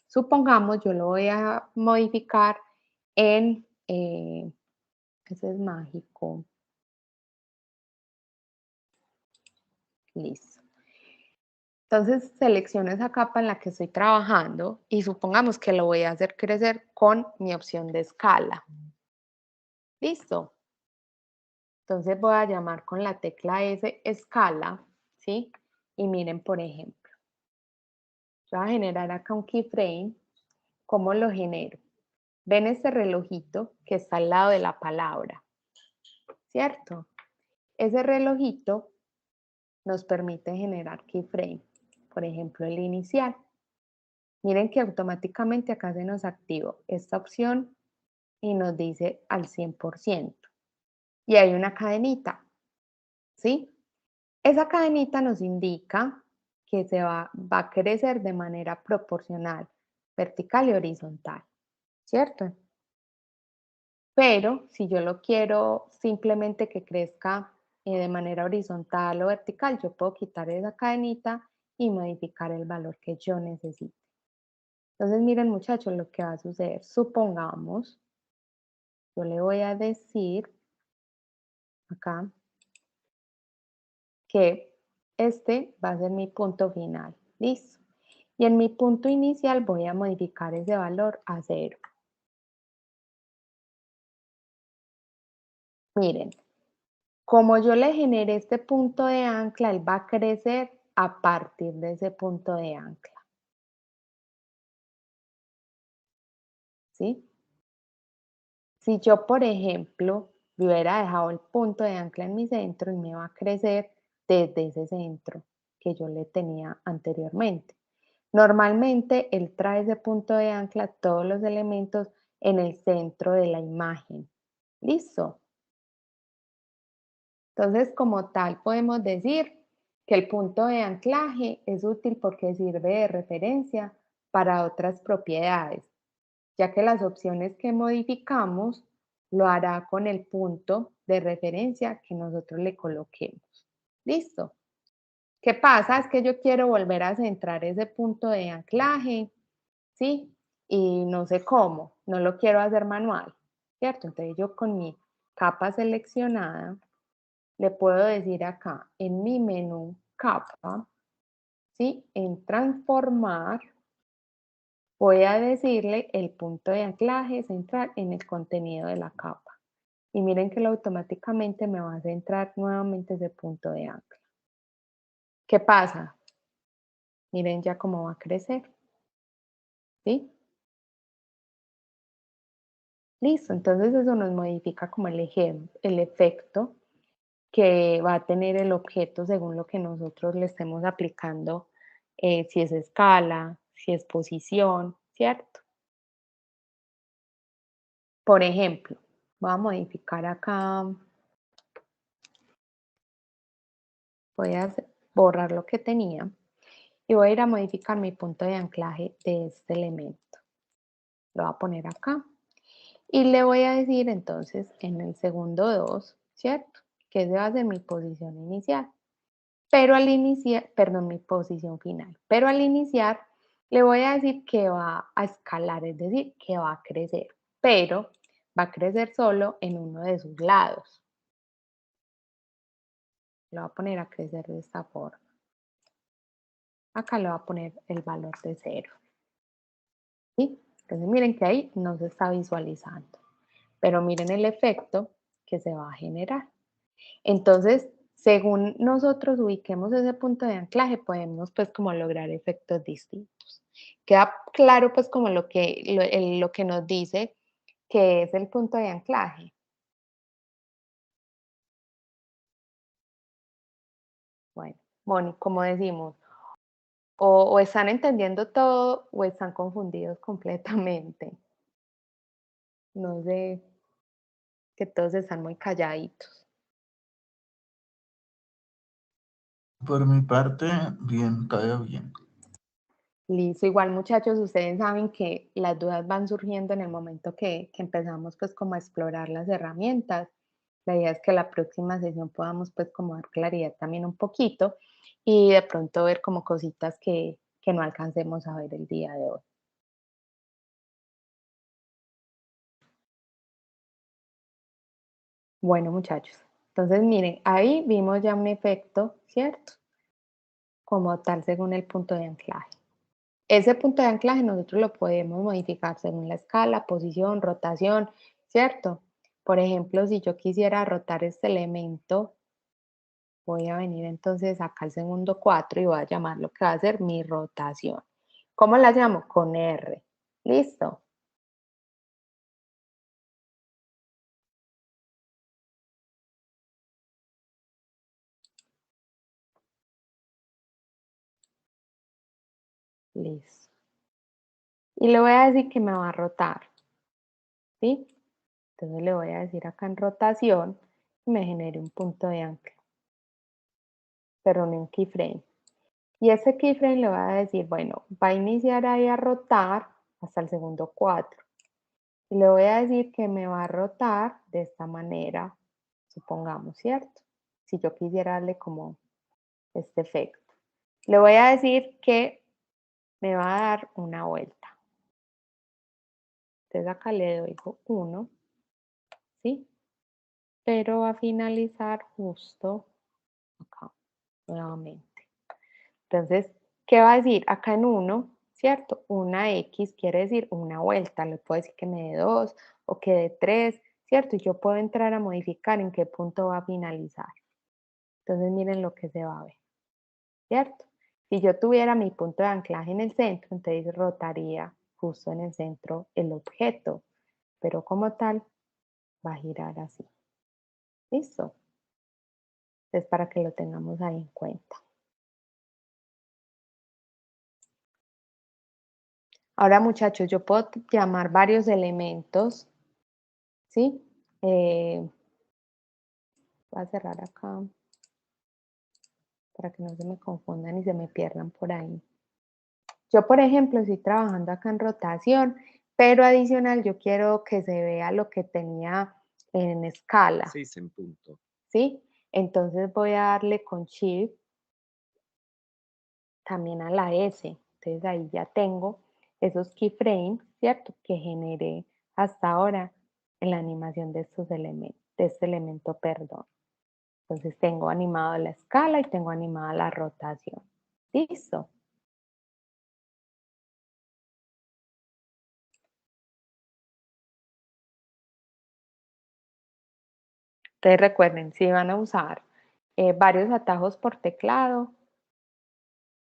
Supongamos, yo lo voy a modificar en, ese es mágico. Listo. Entonces selecciono esa capa en la que estoy trabajando y supongamos que lo voy a hacer crecer con mi opción de escala. ¿Listo? Entonces voy a llamar con la tecla S escala, ¿sí? Y miren, por ejemplo, voy a generar acá un keyframe. ¿Cómo lo genero? Ven este relojito que está al lado de la palabra, ¿cierto? Ese relojito nos permite generar keyframe. Por ejemplo, el inicial. Miren que automáticamente acá se nos activó esta opción y nos dice al 100%. Y hay una cadenita, ¿sí? Esa cadenita nos indica que va a crecer de manera proporcional, vertical y horizontal, ¿cierto? Pero si yo lo quiero simplemente que crezca de manera horizontal o vertical, yo puedo quitar esa cadenita y modificar el valor que yo necesite. Entonces, miren muchachos lo que va a suceder. Supongamos, yo le voy a decir acá que este va a ser mi punto final. Listo. Y en mi punto inicial voy a modificar ese valor a 0. Miren, Como yo le generé este punto de ancla, él va a crecer a partir de ese punto de ancla, ¿sí? Si yo, por ejemplo, le hubiera dejado el punto de ancla en mi centro, él me va a crecer desde ese centro que yo le tenía anteriormente. Normalmente él trae ese punto de ancla todos los elementos en el centro de la imagen. ¿Listo? Entonces, como tal, podemos decir que el punto de anclaje es útil porque sirve de referencia para otras propiedades, ya que las opciones que modificamos lo hará con el punto de referencia que nosotros le coloquemos. ¿Listo? ¿Qué pasa? Es que yo quiero volver a centrar ese punto de anclaje, ¿sí? Y no sé cómo, no lo quiero hacer manual, ¿cierto? Entonces yo con mi capa seleccionada le puedo decir acá en mi menú capa, ¿sí? En transformar, voy a decirle el punto de anclaje centrar en el contenido de la capa. Y miren que él automáticamente me va a centrar nuevamente ese punto de ancla. ¿Qué pasa? Miren ya cómo va a crecer, ¿sí? Listo, entonces eso nos modifica como el efecto que va a tener el objeto según lo que nosotros le estemos aplicando, si es escala, si es posición, ¿cierto? Por ejemplo, voy a modificar acá, voy a borrar lo que tenía y voy a ir a modificar mi punto de anclaje de este elemento. Lo voy a poner acá y le voy a decir entonces en el segundo 2, ¿cierto? Que ese va a ser mi posición inicial. Pero al iniciar, perdón, mi posición final. Pero al iniciar le voy a decir que va a escalar, es decir, que va a crecer, pero va a crecer solo en uno de sus lados. Lo voy a poner a crecer de esta forma. Acá le voy a poner el valor de 0. ¿Sí? Entonces miren que ahí no se está visualizando. Pero miren el efecto que se va a generar. Entonces, según nosotros ubiquemos ese punto de anclaje, podemos pues como lograr efectos distintos. Queda claro pues como lo que nos dice que es el punto de anclaje. Bueno, Moni, como decimos, o están entendiendo todo o están confundidos completamente. No sé, que todos están muy calladitos. Por mi parte, bien, todo bien. Listo, igual muchachos, ustedes saben que las dudas van surgiendo en el momento que empezamos pues como a explorar las herramientas. La idea es que la próxima sesión podamos pues como dar claridad también un poquito y de pronto ver como cositas que no alcancemos a ver el día de hoy. Bueno muchachos, entonces miren, ahí vimos ya un efecto, ¿cierto? Como tal según el punto de anclaje. Ese punto de anclaje nosotros lo podemos modificar según la escala, posición, rotación, ¿cierto? Por ejemplo, si yo quisiera rotar este elemento, voy a venir entonces acá al segundo 4 y voy a llamar lo que va a ser mi rotación. ¿Cómo la llamo? Con R. ¿Listo? Listo. Y le voy a decir que me va a rotar, ¿sí? Entonces le voy a decir acá en rotación que me genere un punto de ancla, perdón, un keyframe. Y ese keyframe le va a decir, bueno, va a iniciar ahí a rotar hasta el segundo 4. Y le voy a decir que me va a rotar de esta manera, supongamos, ¿cierto? Si yo quisiera darle como este efecto. Le voy a decir que me va a dar una vuelta. Entonces acá le doy 1, ¿sí? Pero va a finalizar justo acá, nuevamente. Entonces, ¿qué va a decir? Acá en 1, ¿cierto? Una X quiere decir una vuelta. Le puedo decir que me dé 2 o que dé 3, ¿cierto? Y yo puedo entrar a modificar en qué punto va a finalizar. Entonces miren lo que se va a ver, ¿cierto? Si yo tuviera mi punto de anclaje en el centro, entonces rotaría justo en el centro el objeto, pero como tal va a girar así. ¿Listo? Es para que lo tengamos ahí en cuenta. Ahora, muchachos, yo puedo llamar varios elementos, ¿sí? Voy a cerrar acá para que no se me confundan y se me pierdan por ahí. Yo, por ejemplo, estoy trabajando acá en rotación, pero adicional yo quiero que se vea lo que tenía en escala. 6 en punto. ¿Sí? Entonces voy a darle con Shift también a la S. Entonces ahí ya tengo esos keyframes, ¿cierto? Que generé hasta ahora en la animación de estos elementos, de este elemento, perdón. Entonces tengo animado la escala y tengo animada la rotación. ¿Listo? Entonces recuerden, si van a usar varios atajos por teclado,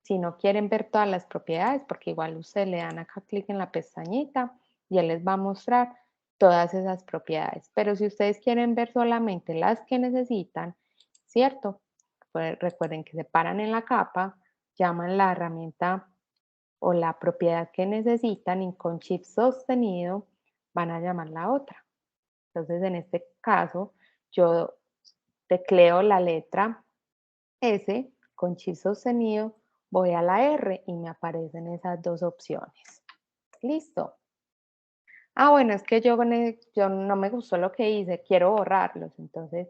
si no quieren ver todas las propiedades, porque igual ustedes le dan acá clic en la pestañita y él les va a mostrar todas esas propiedades. Pero si ustedes quieren ver solamente las que necesitan, ¿cierto? Pues recuerden que se paran en la capa, llaman la herramienta o la propiedad que necesitan y con Shift sostenido van a llamar la otra. Entonces, en este caso, yo tecleo la letra S con Shift sostenido, voy a la R y me aparecen esas dos opciones. Listo. Ah, bueno, es que yo no me gustó lo que hice, quiero borrarlos. Entonces,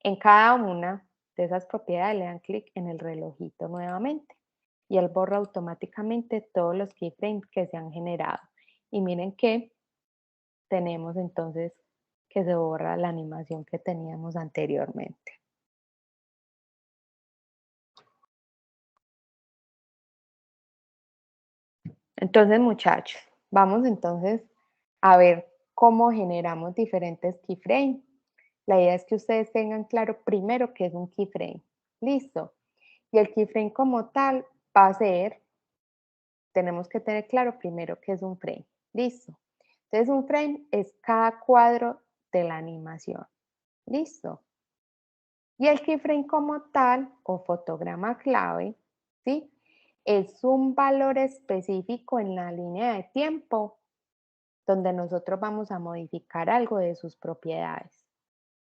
en cada una de esas propiedades le dan clic en el relojito nuevamente y él borra automáticamente todos los keyframes que se han generado. Y miren que tenemos entonces que se borra la animación que teníamos anteriormente. Entonces, muchachos, vamos entonces a ver cómo generamos diferentes keyframes. La idea es que ustedes tengan claro primero qué es un keyframe. Listo. Y el keyframe como tal va a ser, tenemos que tener claro primero qué es un frame. Listo. Entonces, un frame es cada cuadro de la animación. Listo. Y el keyframe como tal, o fotograma clave, ¿sí? Es un valor específico en la línea de tiempo donde nosotros vamos a modificar algo de sus propiedades,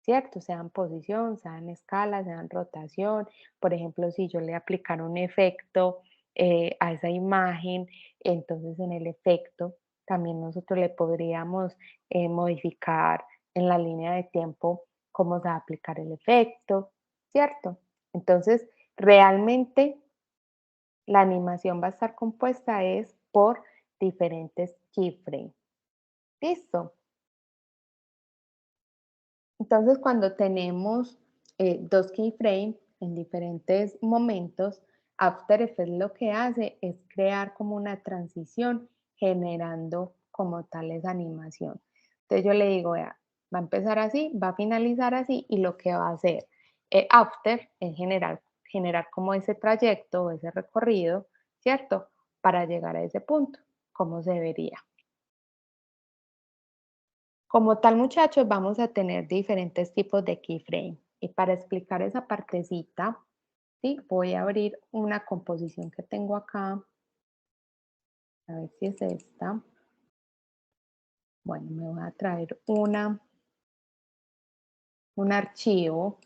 ¿cierto? Sean posición, sean escala, sean rotación. Por ejemplo, si yo le aplicara un efecto a esa imagen, entonces en el efecto también nosotros le podríamos modificar en la línea de tiempo cómo se va a aplicar el efecto, ¿cierto? Entonces, realmente la animación va a estar compuesta por diferentes keyframes. ¿Listo? Entonces, cuando tenemos dos keyframes en diferentes momentos, After Effects lo que hace es crear como una transición generando como tal esa animación. Entonces yo le digo, vea, va a empezar así, va a finalizar así y lo que va a hacer After es generar como ese trayecto o ese recorrido, ¿cierto? Para llegar a ese punto, como se vería. Como tal, muchachos, vamos a tener diferentes tipos de keyframe. Y para explicar esa partecita, ¿sí? Voy a abrir una composición que tengo acá. A ver si es esta. Bueno, me voy a traer un archivo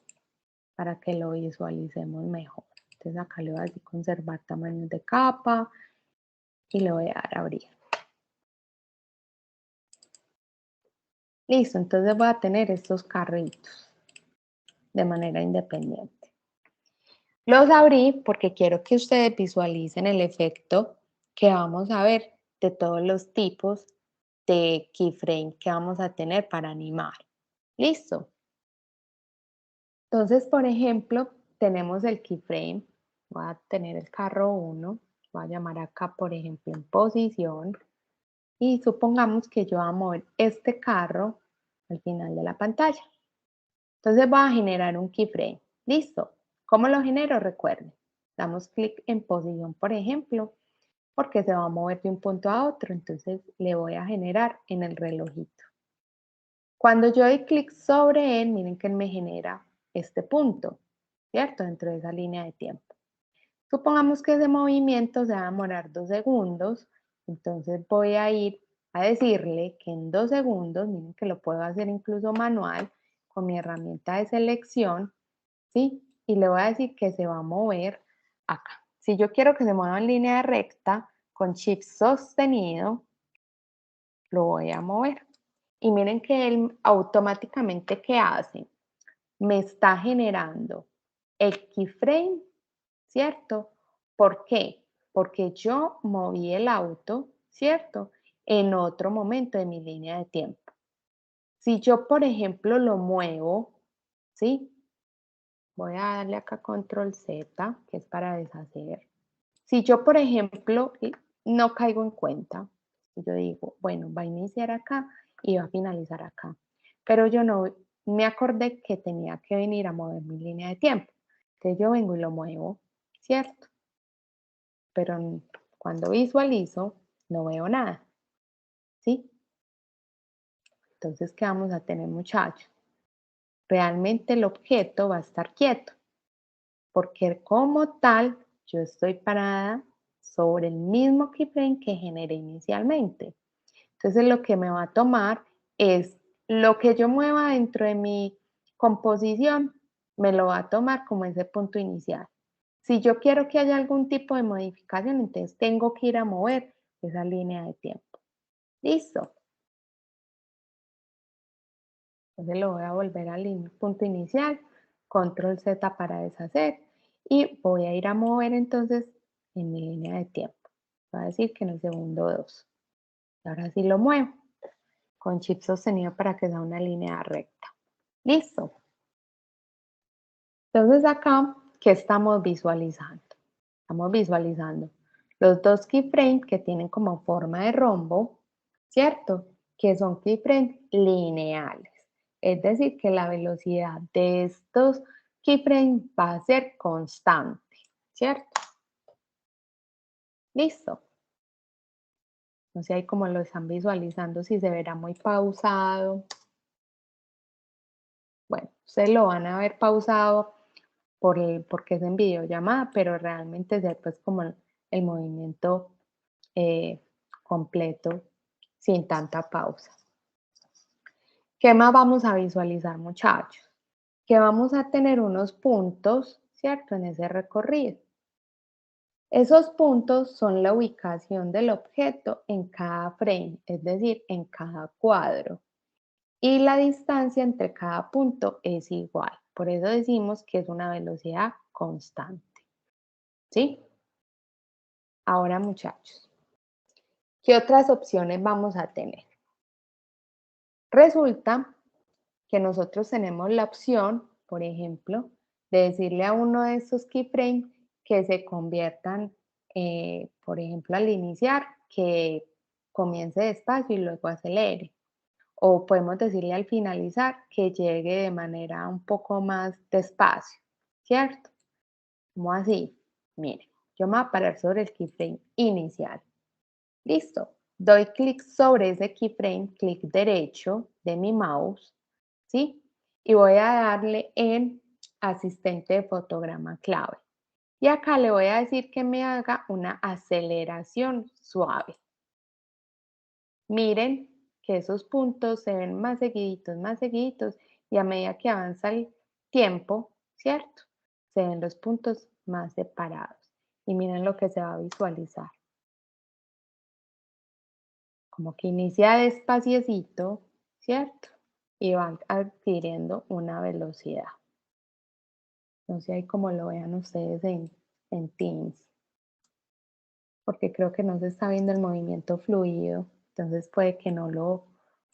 para que lo visualicemos mejor. Entonces acá le voy a decir conservar tamaños de capa y le voy a dar a abrir. Listo, entonces voy a tener estos carritos de manera independiente. Los abrí porque quiero que ustedes visualicen el efecto que vamos a ver de todos los tipos de keyframe que vamos a tener para animar. ¿Listo? Entonces, por ejemplo, tenemos el keyframe. Voy a tener el carro 1. Voy a llamar acá, por ejemplo, en posición. Y supongamos que yo voy a mover este carro al final de la pantalla. Entonces voy a generar un keyframe. Listo. ¿Cómo lo genero? Recuerden. Damos clic en posición, por ejemplo, porque se va a mover de un punto a otro. Entonces le voy a generar en el relojito. Cuando yo doy clic sobre él, miren que él me genera este punto, ¿cierto? Dentro de esa línea de tiempo. Supongamos que ese movimiento se va a demorar 2 segundos. Entonces voy a ir a decirle que en 2 segundos, miren que lo puedo hacer incluso manual con mi herramienta de selección, ¿sí? Y le voy a decir que se va a mover acá. Si yo quiero que se mueva en línea recta, con Shift sostenido, lo voy a mover. Y miren que él automáticamente, ¿qué hace? Me está generando el keyframe, ¿cierto? ¿Por qué? Porque yo moví el auto, ¿cierto? En otro momento de mi línea de tiempo. Si yo, por ejemplo, lo muevo, ¿sí? Voy a darle acá control Z, que es para deshacer. Si yo, por ejemplo, no caigo en cuenta, yo digo, bueno, va a iniciar acá y va a finalizar acá. Pero yo no me acordé que tenía que venir a mover mi línea de tiempo. Entonces yo vengo y lo muevo, ¿cierto? Pero cuando visualizo, no veo nada, ¿sí? Entonces, ¿qué vamos a tener, muchachos? Realmente el objeto va a estar quieto, porque como tal, yo estoy parada sobre el mismo keyframe que generé inicialmente. Entonces, lo que me va a tomar es lo que yo mueva dentro de mi composición, me lo va a tomar como ese punto inicial. Si yo quiero que haya algún tipo de modificación, entonces tengo que ir a mover esa línea de tiempo. ¿Listo? Entonces lo voy a volver al punto inicial, control Z para deshacer y voy a ir a mover entonces en mi línea de tiempo. Va a decir que en el segundo 2. Ahora sí lo muevo con Shift sostenido para que sea una línea recta. Listo. Entonces acá, ¿qué estamos visualizando? Estamos visualizando los dos keyframes que tienen como forma de rombo, ¿cierto? Que son keyframes lineales. Es decir, que la velocidad de estos keyframes va a ser constante, ¿cierto? Listo. No sé ahí cómo lo están visualizando, si se verá muy pausado. Bueno, ustedes lo van a ver pausado porque es en videollamada, pero realmente es pues como el movimiento completo sin tanta pausa. ¿Qué más vamos a visualizar, muchachos? Que vamos a tener unos puntos, ¿cierto? En ese recorrido. Esos puntos son la ubicación del objeto en cada frame, es decir, en cada cuadro. Y la distancia entre cada punto es igual. Por eso decimos que es una velocidad constante. ¿Sí? Ahora, muchachos, ¿qué otras opciones vamos a tener? Resulta que nosotros tenemos la opción, por ejemplo, de decirle a uno de estos keyframes que se conviertan, por ejemplo, al iniciar, que comience despacio y luego acelere. O podemos decirle al finalizar que llegue de manera un poco más despacio, ¿cierto? Como así. Miren, yo me voy a parar sobre el keyframe inicial. Listo. Doy clic sobre ese keyframe, clic derecho de mi mouse, ¿sí? Y voy a darle en asistente de fotograma clave. Y acá le voy a decir que me haga una aceleración suave. Miren que esos puntos se ven más seguiditos y a medida que avanza el tiempo, ¿cierto? Se ven los puntos más separados. Y miren lo que se va a visualizar. Como que inicia despaciecito, ¿cierto? Y van adquiriendo una velocidad. No sé ahí cómo lo vean ustedes en Teams, porque creo que no se está viendo el movimiento fluido, entonces puede que no lo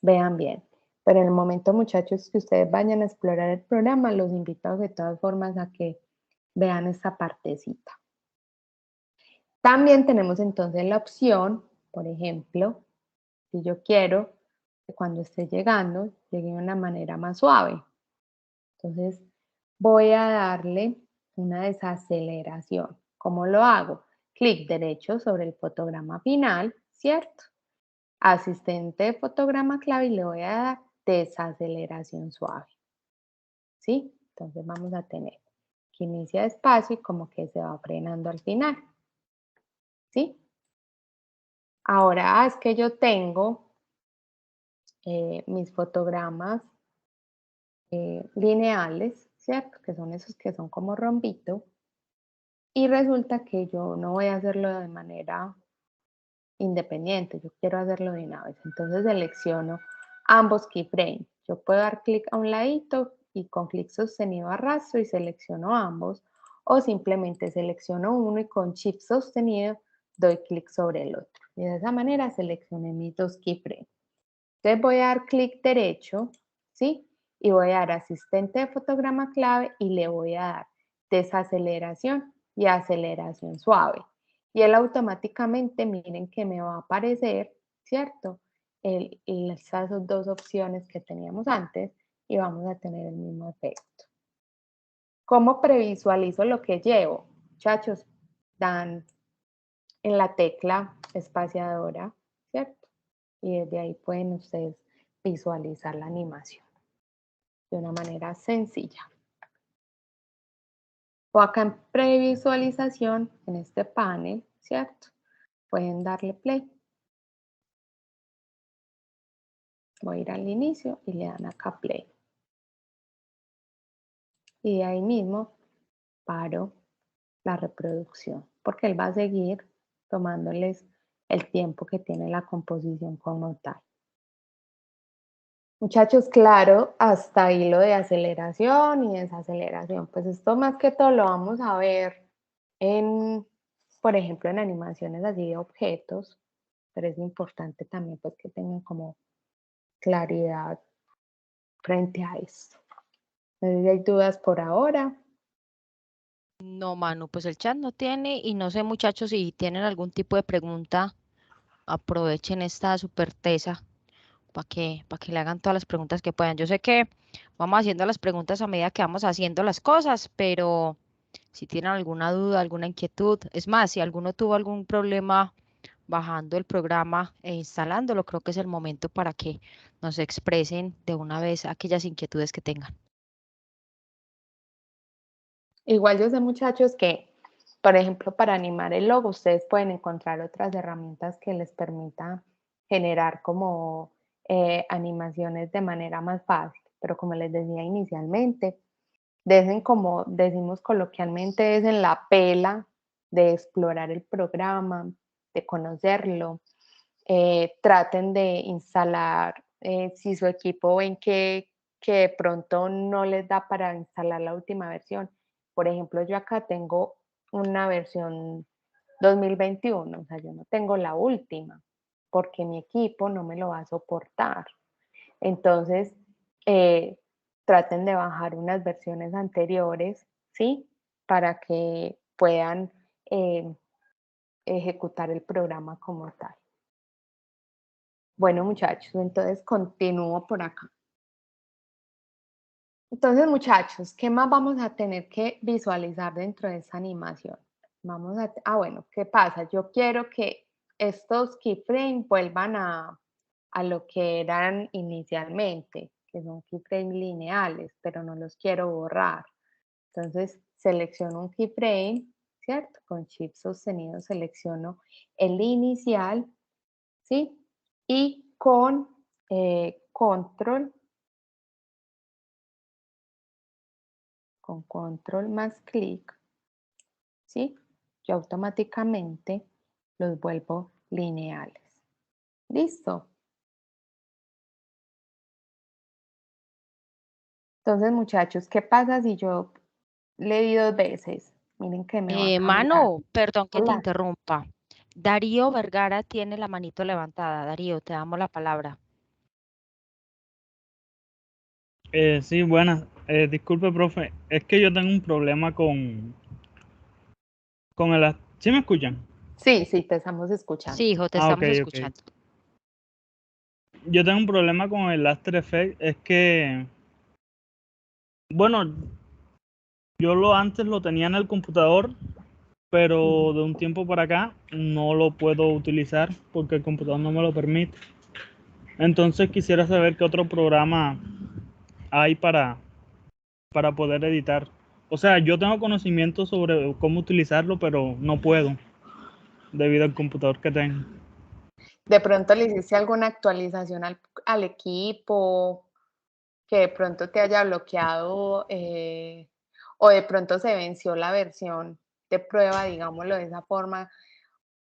vean bien. Pero en el momento, muchachos, que ustedes vayan a explorar el programa, los invito de todas formas a que vean esta partecita. También tenemos entonces la opción, por ejemplo, si yo quiero que cuando esté llegando, llegue de una manera más suave. Entonces, voy a darle una desaceleración. ¿Cómo lo hago? Clic derecho sobre el fotograma final, ¿cierto? Asistente de fotograma clave y le voy a dar desaceleración suave. ¿Sí? Entonces vamos a tener que inicia despacio y como que se va frenando al final. ¿Sí? Ahora es que yo tengo mis fotogramas lineales, ¿cierto? Que son esos que son como rombito. Y resulta que yo no voy a hacerlo de manera independiente, yo quiero hacerlo de una vez. Entonces selecciono ambos keyframes. Yo puedo dar clic a un ladito y con clic sostenido arrastro y selecciono ambos, o simplemente selecciono uno y con shift sostenido doy clic sobre el otro. Y de esa manera seleccioné mis dos keyframes. Entonces voy a dar clic derecho, ¿sí? Y voy a dar asistente de fotograma clave y le voy a dar desaceleración y aceleración suave. Y él automáticamente, miren que me va a aparecer, ¿cierto? Esas dos opciones que teníamos antes y vamos a tener el mismo efecto. ¿Cómo previsualizo lo que llevo? Muchachos, dan en la tecla espaciadora, ¿cierto? Y desde ahí pueden ustedes visualizar la animación de una manera sencilla. O acá en previsualización, en este panel, ¿cierto? Pueden darle play. Voy a ir al inicio y le dan acá play. Y de ahí mismo paro la reproducción, porque él va a seguir tomándoles el tiempo que tiene la composición como tal. Muchachos, claro, hasta ahí lo de aceleración y desaceleración. Pues esto más que todo lo vamos a ver en, por ejemplo, en animaciones así de objetos, pero es importante también pues que tengan como claridad frente a esto. No sé si hay dudas por ahora. No, Manu, pues el chat no tiene y no sé, muchachos, si tienen algún tipo de pregunta, aprovechen esta super tesa para que le hagan todas las preguntas que puedan. Yo sé que vamos haciendo las preguntas a medida que vamos haciendo las cosas, pero si tienen alguna duda, alguna inquietud, es más, si alguno tuvo algún problema bajando el programa e instalándolo, creo que es el momento para que nos expresen de una vez aquellas inquietudes que tengan. Igual yo sé, muchachos, que, por ejemplo, para animar el logo, ustedes pueden encontrar otras herramientas que les permitan generar como animaciones de manera más fácil. Pero como les decía inicialmente, dejen como decimos coloquialmente, es en la pela de explorar el programa, de conocerlo. Traten de instalar, si su equipo ven que de pronto no les da para instalar la última versión. Por ejemplo, yo acá tengo una versión 2021, o sea, yo no tengo la última, porque mi equipo no me lo va a soportar. Entonces, traten de bajar unas versiones anteriores, ¿sí? Para que puedan ejecutar el programa como tal. Bueno, muchachos, entonces continúo por acá. Entonces, muchachos, ¿qué más vamos a tener que visualizar dentro de esta animación? Bueno, ¿qué pasa? Yo quiero que estos keyframes vuelvan a lo que eran inicialmente, que son keyframes lineales, pero no los quiero borrar. Entonces, selecciono un keyframe, ¿cierto? Con shift sostenido selecciono el inicial, ¿sí? Y con control más clic, ¿sí? Yo automáticamente los vuelvo lineales. ¿Listo? Entonces, muchachos, ¿qué pasa si yo le di 2 veces? Miren que me va a cambiar. Manu, perdón que te Hola. interrumpa. Darío Vergara tiene la manito levantada. Darío, te damos la palabra. Sí, buenas. Disculpe, profe. Es que yo tengo un problema con el... ¿Sí me escuchan? Sí, sí, te estamos escuchando. Sí, hijo, te Ah, ok, estamos ok. escuchando. yo tengo un problema con el After Effects, es que, bueno, antes lo tenía en el computador, pero de un tiempo para acá no lo puedo utilizar porque el computador no me lo permite. Entonces quisiera saber qué otro programa hay para poder editar. O sea, yo tengo conocimiento sobre cómo utilizarlo, pero no puedo debido al computador que tengo. De pronto le hiciste alguna actualización al equipo que de pronto te haya bloqueado o de pronto se venció la versión de prueba, digámoslo de esa forma,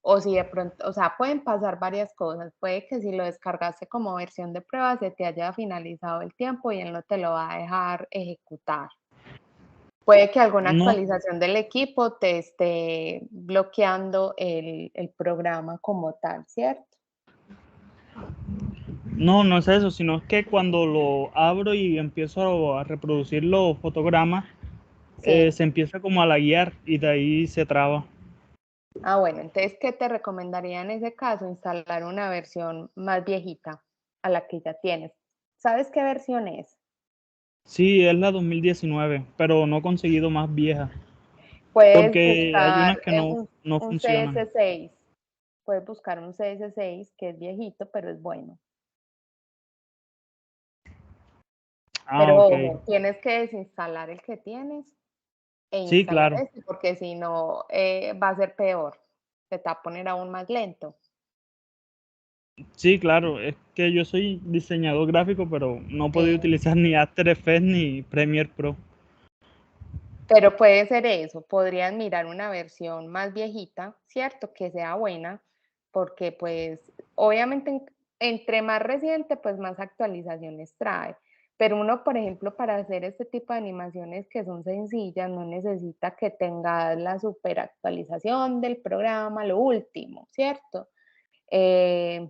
o si de pronto, o sea, pueden pasar varias cosas. Puede que si lo descargaste como versión de prueba se te haya finalizado el tiempo y él no te lo va a dejar ejecutar. Puede que alguna No, actualización del equipo te esté bloqueando el programa como tal, ¿cierto? no es eso, sino es que cuando lo abro y empiezo a reproducir los fotogramas, Sí. se empieza como a laguear y de ahí se traba. Ah, bueno, entonces, ¿qué te recomendaría en ese caso? Instalar una versión más viejita a la que ya tienes. ¿Sabes qué versión es? Sí, es la 2019, pero no he conseguido más vieja, Puedes porque hay buscar unas que no un funcionan. CS6. Puedes buscar un CS6 que es viejito, pero es bueno. Ah, Pero ok. ojo, tienes que desinstalar el que tienes e Sí, instalar claro. este, porque si no va a ser peor. Se te va a poner aún más lento. Sí, claro. Es que yo soy diseñador gráfico, pero no podía Sí. utilizar ni After Effects ni Premiere Pro. Pero puede ser eso, podrías mirar una versión más viejita, ¿cierto? Que sea buena, porque pues obviamente entre más reciente, pues más actualizaciones trae. Pero uno, por ejemplo, para hacer este tipo de animaciones que son sencillas, no necesita que tengas la super actualización del programa, lo último, ¿cierto? Eh,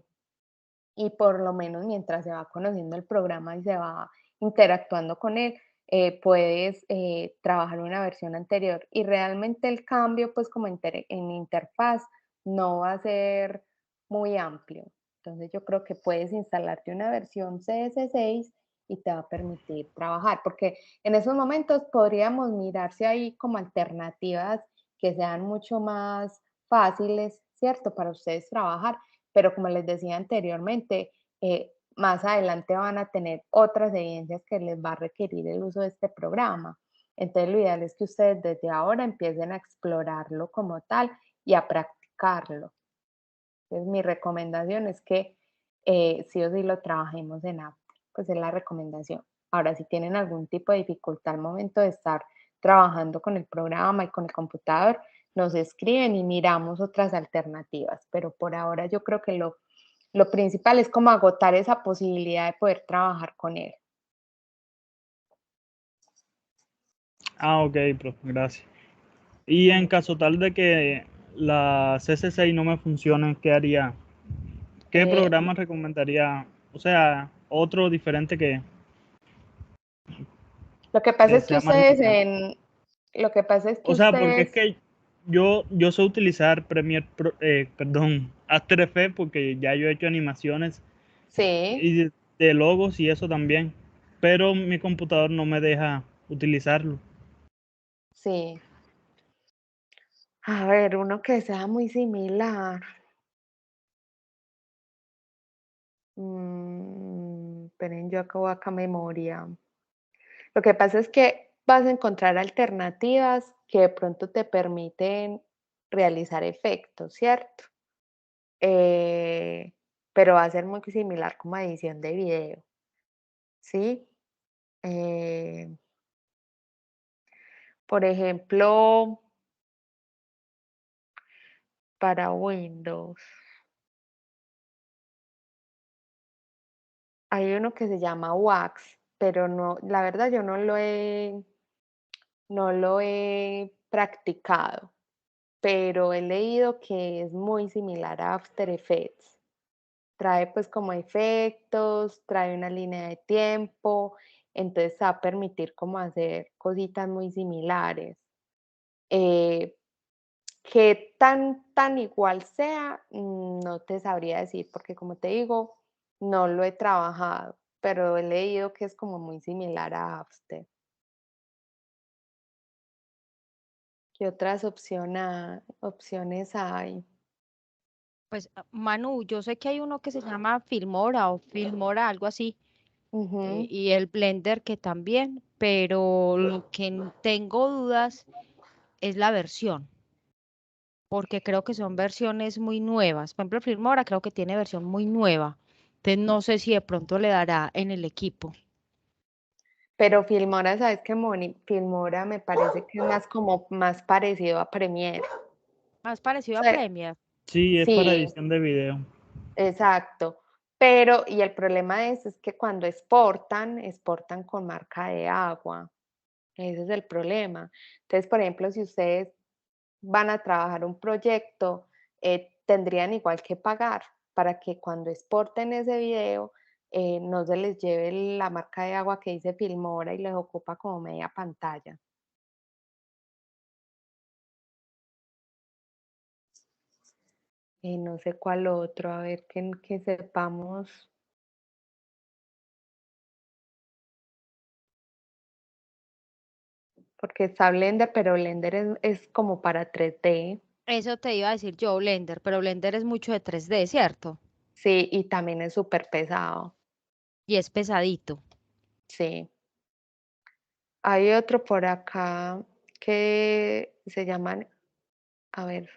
y por lo menos mientras se va conociendo el programa y se va interactuando con él, puedes trabajar una versión anterior y realmente el cambio pues como en interfaz no va a ser muy amplio. Entonces yo creo que puedes instalarte una versión CS6 y te va a permitir trabajar, porque en esos momentos podríamos mirar si hay como alternativas que sean mucho más fáciles, ¿cierto? Para ustedes trabajar, pero como les decía anteriormente, más adelante van a tener otras evidencias que les va a requerir el uso de este programa. Entonces, lo ideal es que ustedes desde ahora empiecen a explorarlo como tal y a practicarlo. Entonces, mi recomendación es que sí o sí lo trabajemos en After, pues es la recomendación. Ahora, si tienen algún tipo de dificultad al momento de estar trabajando con el programa y con el computador, nos escriben y miramos otras alternativas, pero por ahora yo creo que lo principal es como agotar esa posibilidad de poder trabajar con él. Ah, ok, profe, gracias. Y en caso tal de que la CS6 no me funcione, ¿qué haría? ¿Qué Eh, programa recomendaría? O sea, otro diferente lo que pasa que es que sea más ustedes eficiente. lo que pasa es que O sea, porque es ustedes, que yo sé utilizar Premiere Pro, perdón, After Effects porque ya yo he hecho animaciones sí, y de logos y eso también, pero mi computador no me deja utilizarlo. sí. A ver, uno que sea muy similar. Esperen, yo acabo acá memoria. Lo que pasa es que vas a encontrar alternativas que de pronto te permiten realizar efectos, ¿cierto? Eh, pero va a ser muy similar como a edición de video, ¿sí? Eh, por ejemplo, para Windows hay uno que se llama Wax, pero no, la verdad yo no lo he practicado, pero he leído que es muy similar a After Effects. Trae pues como efectos, trae una línea de tiempo, entonces va a permitir como hacer cositas muy similares. Eh, que tan igual sea, no te sabría decir, porque como te digo, No lo he trabajado, pero he leído que es como muy similar a After. ¿Qué otras opciones hay? Pues Manu, yo sé que hay uno que se llama Filmora o Filmora, algo así, Ujú. y el Blender que también, pero lo que tengo dudas es la versión, porque creo que son versiones muy nuevas. Por ejemplo, Filmora creo que tiene versión muy nueva, entonces no sé si de pronto le dará en el equipo. Pero Filmora, ¿sabes qué, Moni? Filmora me parece que es más parecido a Premiere. Más parecido O a sea, Premiere. Sí, es para sí, edición de video. exacto. Pero, y el problema de eso es que cuando exportan con marca de agua. Ese es el problema. Entonces, por ejemplo, si ustedes van a trabajar un proyecto, tendrían igual que pagar para que cuando exporten ese video no se les lleve la marca de agua que dice Filmora y les ocupa como media pantalla. No sé cuál otro, a ver que sepamos. Porque está Blender, pero Blender es como para 3D. Eso te iba a decir yo, Blender, pero Blender es mucho de 3D, ¿cierto? Sí, y también es súper pesado. Y es pesadito. Sí. Hay otro por acá que se llaman, a ver,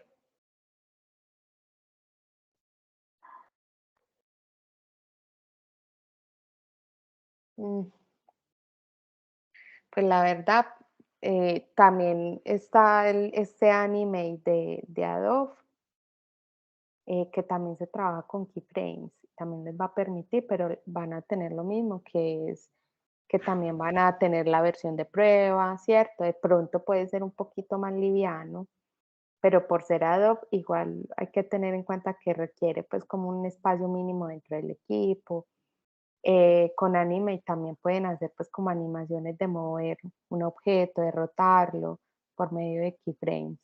mm, pues la verdad, también está este anime de Adobe, que también se trabaja con keyframes. También les va a permitir, pero van a tener lo mismo, que es que también van a tener la versión de prueba, ¿cierto? De pronto puede ser un poquito más liviano, pero por ser Adobe, igual hay que tener en cuenta que requiere pues como un espacio mínimo dentro del equipo. Con Anime también pueden hacer pues como animaciones de mover un objeto, de rotarlo por medio de keyframes.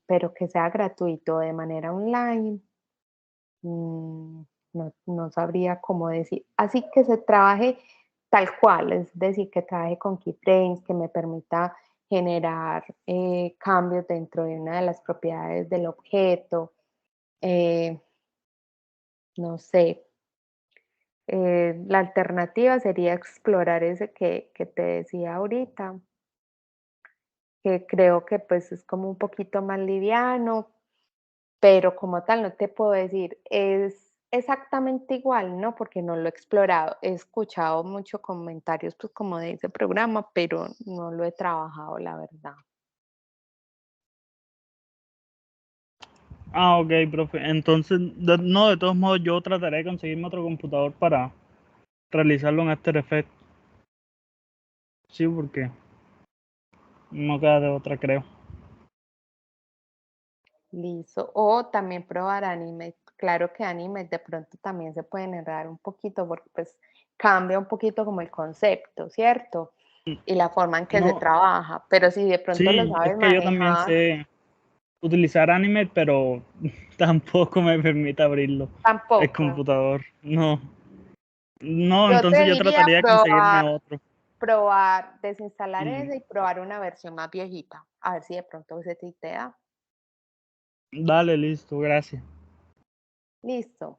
Pero que sea gratuito de manera online, no sabría cómo decir. Así que se trabaje tal cual, es decir, que trabaje con keyframes, que me permita generar cambios dentro de una de las propiedades del objeto. eh, no sé, la alternativa sería explorar ese que te decía ahorita, que creo que pues es como un poquito más liviano, pero como tal no te puedo decir, es exactamente igual, ¿no? Porque no lo he explorado. He escuchado muchos comentarios pues como de ese programa, pero no lo he trabajado, la verdad. Ah, ok, profe. Entonces, no, de todos modos, yo trataré de conseguirme otro computador para realizarlo en After Effects. Sí, porque no queda de otra, creo. Listo. O también probar anime. Claro que anime de pronto también se pueden enredar un poquito porque pues cambia un poquito como el concepto, ¿cierto? Y la forma en que se No, trabaja. Pero si de pronto lo sí, es sabes que yo también manejar, sé utilizar Animate, pero tampoco me permite abrirlo el tampoco. computador. No, no, Yo te entonces yo diría trataría de conseguirme otro. probar, desinstalar Mm, ese y probar una versión más viejita. A ver si de pronto se te da. Dale, listo, gracias. Listo.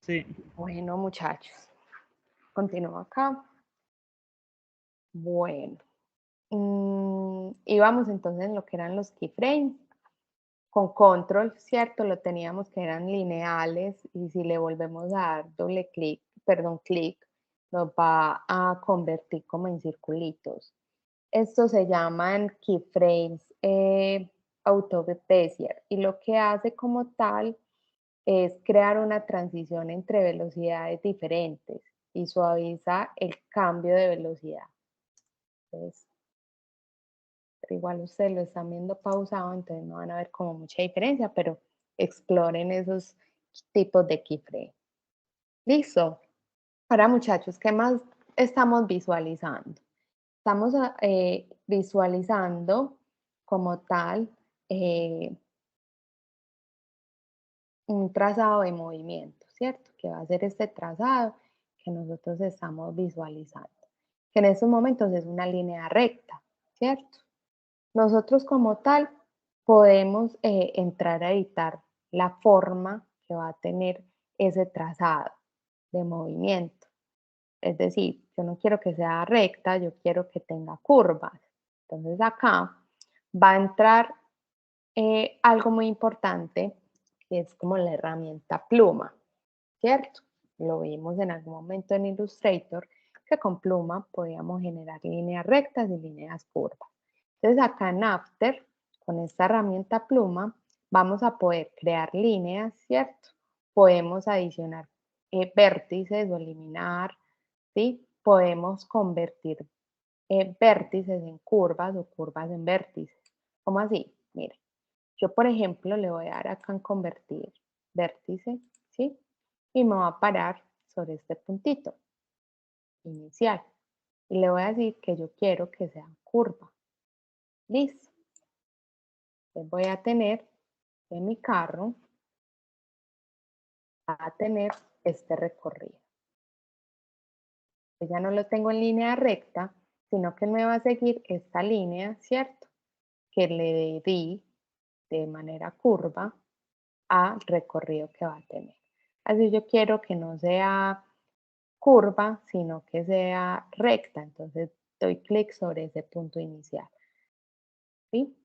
Sí. Bueno, muchachos. Continúo acá. Bueno. Y vamos entonces en lo que eran los keyframes. Con control, ¿cierto? Lo teníamos que eran lineales y si le volvemos a dar doble clic, perdón, clic, nos va a convertir como en circulitos. Estos se llaman keyframes auto bezier y lo que hace como tal es crear una transición entre velocidades diferentes y suaviza el cambio de velocidad. Entonces, pero igual ustedes lo están viendo pausado, entonces no van a ver como mucha diferencia, pero exploren esos tipos de keyframe. Listo. Ahora muchachos, ¿qué más estamos visualizando? Estamos visualizando como tal un trazado de movimiento, ¿cierto? Que va a ser este trazado que nosotros estamos visualizando, que en estos momentos es una línea recta, ¿cierto? Nosotros como tal podemos entrar a editar la forma que va a tener ese trazado de movimiento. Es decir, yo no quiero que sea recta, yo quiero que tenga curvas. Entonces acá va a entrar algo muy importante, que es como la herramienta pluma, ¿cierto? Lo vimos en algún momento en Illustrator, que con pluma podíamos generar líneas rectas y líneas curvas. Entonces acá en After, con esta herramienta pluma, vamos a poder crear líneas, ¿cierto? Podemos adicionar vértices o eliminar, ¿sí? Podemos convertir vértices en curvas o curvas en vértices. ¿Cómo así? Mire, yo por ejemplo le voy a dar acá en convertir vértice, ¿sí? Y me va a parar sobre este puntito inicial. Y le voy a decir que yo quiero que sea curva. Listo. Entonces voy a tener en mi carro, a tener este recorrido. Yo ya no lo tengo en línea recta, sino que me va a seguir esta línea, ¿cierto? Que le di de manera curva al recorrido que va a tener. Así yo quiero que no sea curva, sino que sea recta. Entonces doy clic sobre ese punto inicial. ¿Sí?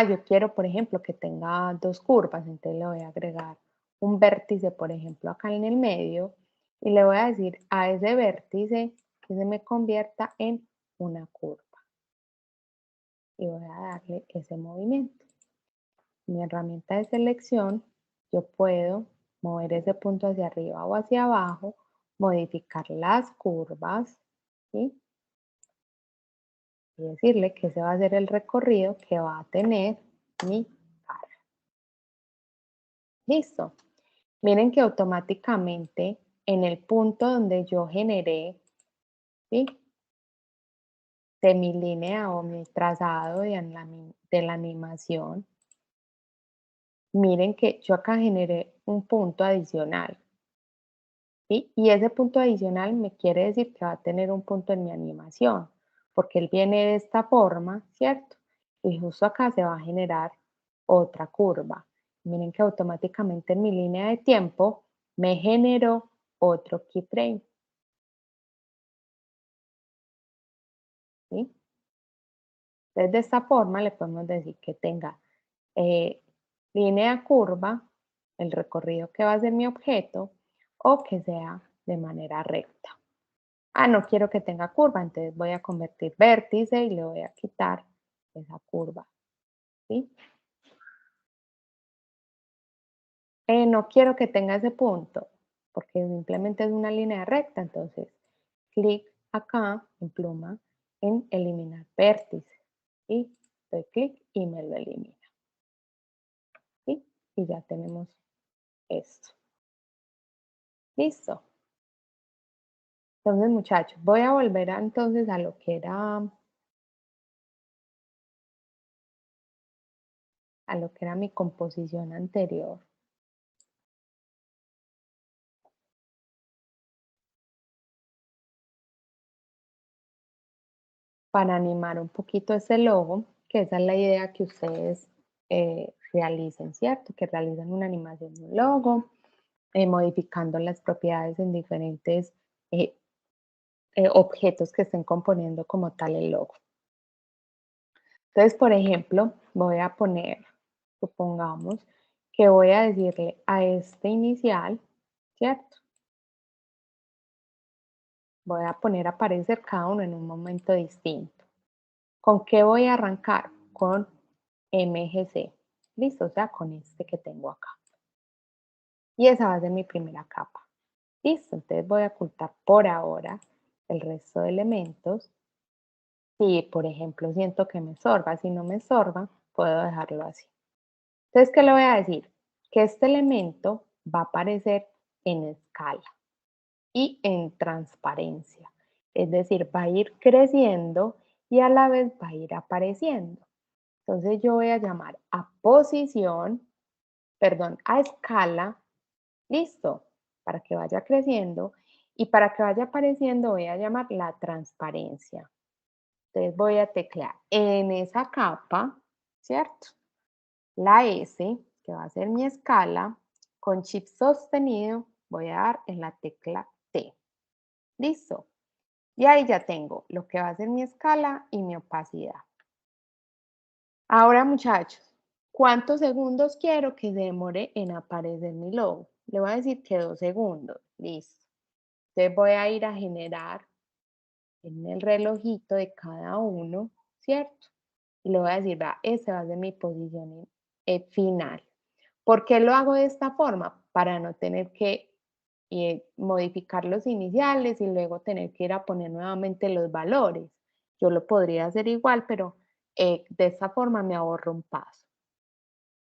Yo quiero, por ejemplo, que tenga dos curvas, entonces le voy a agregar un vértice, por ejemplo, acá en el medio, y le voy a decir a ese vértice que se me convierta en una curva. Y voy a darle ese movimiento. Mi herramienta de selección, yo puedo mover ese punto hacia arriba o hacia abajo, modificar las curvas, ¿sí? Y decirle que ese va a ser el recorrido que va a tener mi carro. Listo. Miren que automáticamente en el punto donde yo generé, ¿sí? De mi línea o mi trazado de la animación, miren que yo acá generé un punto adicional, ¿sí? Y ese punto adicional me quiere decir que va a tener un punto en mi animación, porque él viene de esta forma, ¿cierto? Y justo acá se va a generar otra curva. Miren que automáticamente en mi línea de tiempo me generó otro keyframe, ¿sí? Entonces, de esta forma le podemos decir que tenga línea curva, el recorrido que va a ser mi objeto, o que sea de manera recta. No quiero que tenga curva, entonces voy a convertir vértice y le voy a quitar esa curva, ¿sí? No quiero que tenga ese punto, porque simplemente es una línea recta, entonces clic acá en pluma en eliminar vértice, y doy clic y me lo elimina, ¿sí? Y ya tenemos esto. Listo. Entonces, muchachos, voy a volver entonces a lo que era mi composición anterior. Para animar un poquito ese logo, que esa es la idea que ustedes realicen, ¿cierto? Que realicen una animación de un logo, modificando las propiedades en diferentes objetos que estén componiendo como tal el logo. Entonces, por ejemplo, voy a poner, supongamos que voy a decirle a este inicial, ¿cierto? Voy a poner a aparecer cada uno en un momento distinto. ¿Con qué voy a arrancar? Con MGC. ¿Listo? O sea, con este que tengo acá. Y esa va a ser mi primera capa. ¿Listo? Entonces voy a ocultar por ahora el resto de elementos. Si, por ejemplo, siento que me sorba, si no me sorba, puedo dejarlo así. Entonces, ¿qué le voy a decir? Que este elemento va a aparecer en escala y en transparencia. Es decir, va a ir creciendo y a la vez va a ir apareciendo. Entonces yo voy a llamar a posición, perdón, a escala, listo, para que vaya creciendo y para que vaya apareciendo voy a llamar la transparencia. Entonces voy a teclear en esa capa, ¿cierto? La S, que va a ser mi escala, con shift sostenido voy a dar en la tecla T. Listo. Y ahí ya tengo lo que va a ser mi escala y mi opacidad. Ahora, muchachos, ¿cuántos segundos quiero que se demore en aparecer mi logo? Le voy a decir que 2 segundos. Listo. Entonces voy a ir a generar en el relojito de cada uno, ¿cierto? Y le voy a decir, va, esta va a ser mi posición final. ¿Por qué lo hago de esta forma? Para no tener que modificar los iniciales y luego tener que ir a poner nuevamente los valores. Yo lo podría hacer igual, pero de esta forma me ahorro un paso.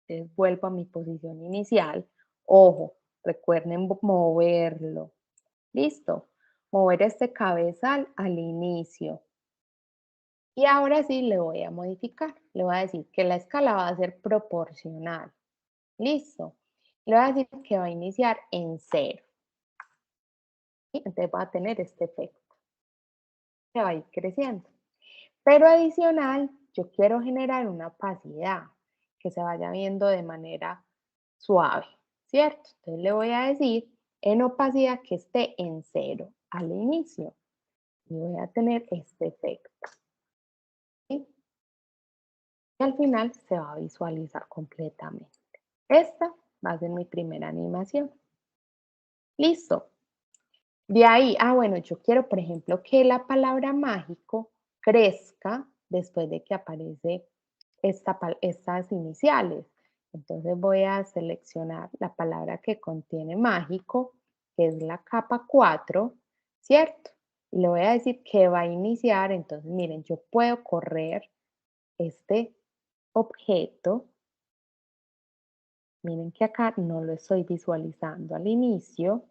Entonces vuelvo a mi posición inicial. Ojo, recuerden moverlo. ¿Listo? Mover este cabezal al inicio. Y ahora sí le voy a modificar. Le voy a decir que la escala va a ser proporcional. Listo. Le voy a decir que va a iniciar en 0. ¿Sí? Entonces va a tener este efecto. Se va a ir creciendo. Pero adicional, yo quiero generar una opacidad que se vaya viendo de manera suave, ¿cierto? Entonces le voy a decir en opacidad que esté en 0 al inicio. Y voy a tener este efecto. ¿Sí? Y al final se va a visualizar completamente. Esta va a ser mi primera animación. Listo. De ahí, bueno, yo quiero, por ejemplo, que la palabra mágico crezca después de que aparece estas iniciales. Entonces voy a seleccionar la palabra que contiene mágico, que es la capa 4, ¿cierto? Y le voy a decir que va a iniciar. Entonces, miren, yo puedo correr este objeto. Miren que acá no lo estoy visualizando al inicio.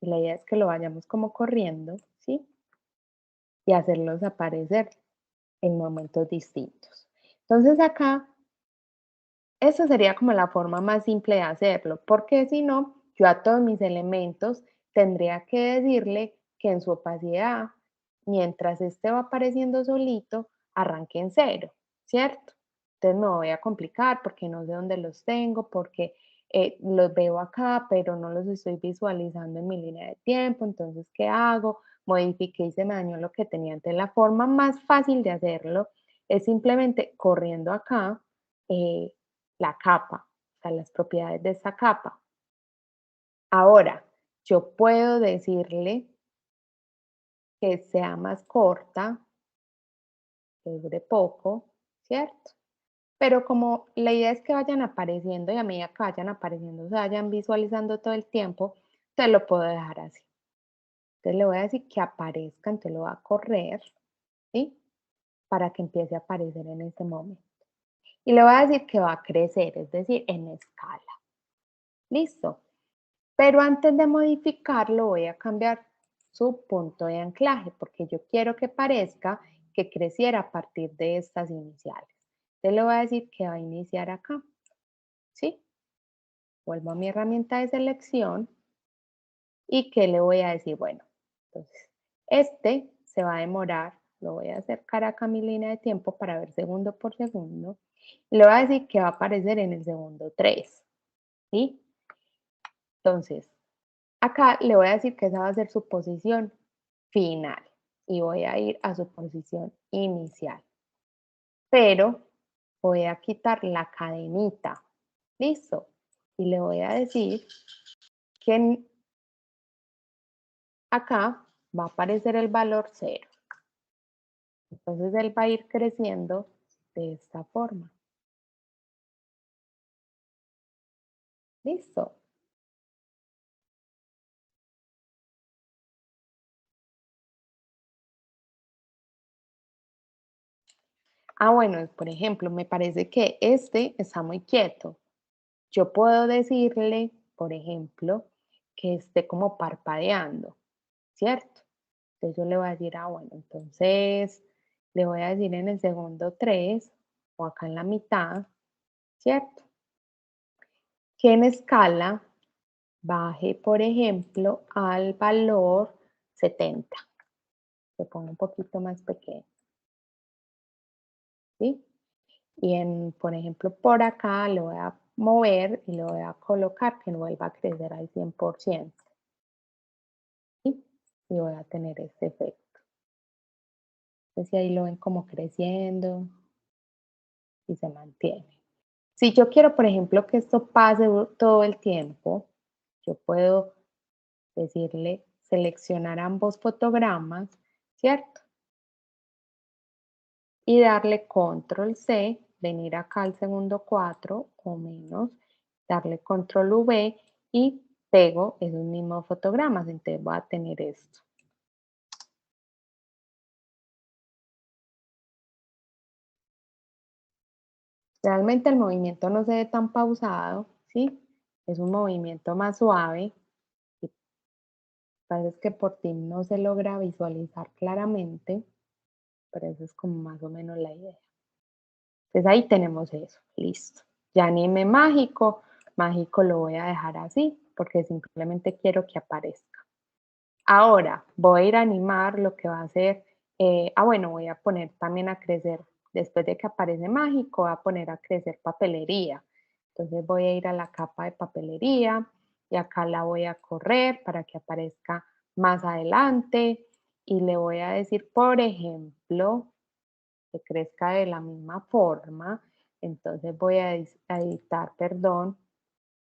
Y la idea es que lo vayamos como corriendo, ¿sí? Y hacerlos aparecer en momentos distintos. Entonces acá, esa sería como la forma más simple de hacerlo, porque si no, yo a todos mis elementos tendría que decirle que en su opacidad, mientras este va apareciendo solito, arranque en 0, ¿cierto? Entonces me voy a complicar porque no sé dónde los tengo, porque los veo acá, pero no los estoy visualizando en mi línea de tiempo. Entonces, ¿qué hago? Modifiqué y se me dañó lo que tenía. Entonces, la forma más fácil de hacerlo es simplemente corriendo acá la capa, o sea, las propiedades de esta capa. Ahora, yo puedo decirle que sea más corta, que dure poco, ¿cierto? Pero como la idea es que vayan apareciendo y a medida que vayan apareciendo se vayan visualizando todo el tiempo, te lo puedo dejar así. Entonces le voy a decir que aparezca, entonces lo va a correr, ¿sí? Para que empiece a aparecer en este momento. Y le voy a decir que va a crecer, es decir, en escala. Listo. Pero antes de modificarlo voy a cambiar su punto de anclaje porque yo quiero que parezca que creciera a partir de estas iniciales. Entonces le voy a decir que va a iniciar acá. ¿Sí? Vuelvo a mi herramienta de selección y que le voy a decir, bueno, entonces este se va a demorar, lo voy a acercar acá a mi línea de tiempo para ver segundo por segundo. Le voy a decir que va a aparecer en el segundo 3. ¿Sí? Entonces, acá le voy a decir que esa va a ser su posición final y voy a ir a su posición inicial. Pero voy a quitar la cadenita. ¿Listo? Y le voy a decir que acá va a aparecer el valor 0. Entonces él va a ir creciendo de esta forma. ¿Listo? Bueno, por ejemplo, me parece que este está muy quieto. Yo puedo decirle, por ejemplo, que esté como parpadeando, ¿cierto? Entonces yo le voy a decir, bueno, entonces le voy a decir en el segundo 3 o acá en la mitad, ¿cierto? Que en escala baje, por ejemplo, al valor 70. Se pone un poquito más pequeño. ¿Sí? Y por ejemplo, por acá lo voy a mover y lo voy a colocar que no vuelva a crecer al 100%. ¿Sí? Y voy a tener este efecto. Entonces ahí lo ven como creciendo y se mantiene. Si yo quiero, por ejemplo, que esto pase todo el tiempo, yo puedo decirle seleccionar ambos fotogramas, ¿cierto? Y darle control C, venir acá al segundo 4 o menos, darle control V y pego esos mismos fotogramas. Entonces voy a tener esto. Realmente el movimiento no se ve tan pausado, ¿sí? Es un movimiento más suave. Parece que por ti no se logra visualizar claramente, pero eso es como más o menos la idea. Entonces ahí tenemos eso, listo. Ya anime mágico, mágico lo voy a dejar así, porque simplemente quiero que aparezca. Ahora voy a ir a animar lo que va a hacer, bueno, voy a poner también a crecer, después de que aparece mágico, voy a poner a crecer papelería. Entonces voy a ir a la capa de papelería y acá la voy a correr para que aparezca más adelante y le voy a decir, por ejemplo, que crezca de la misma forma. Entonces voy a editar, perdón,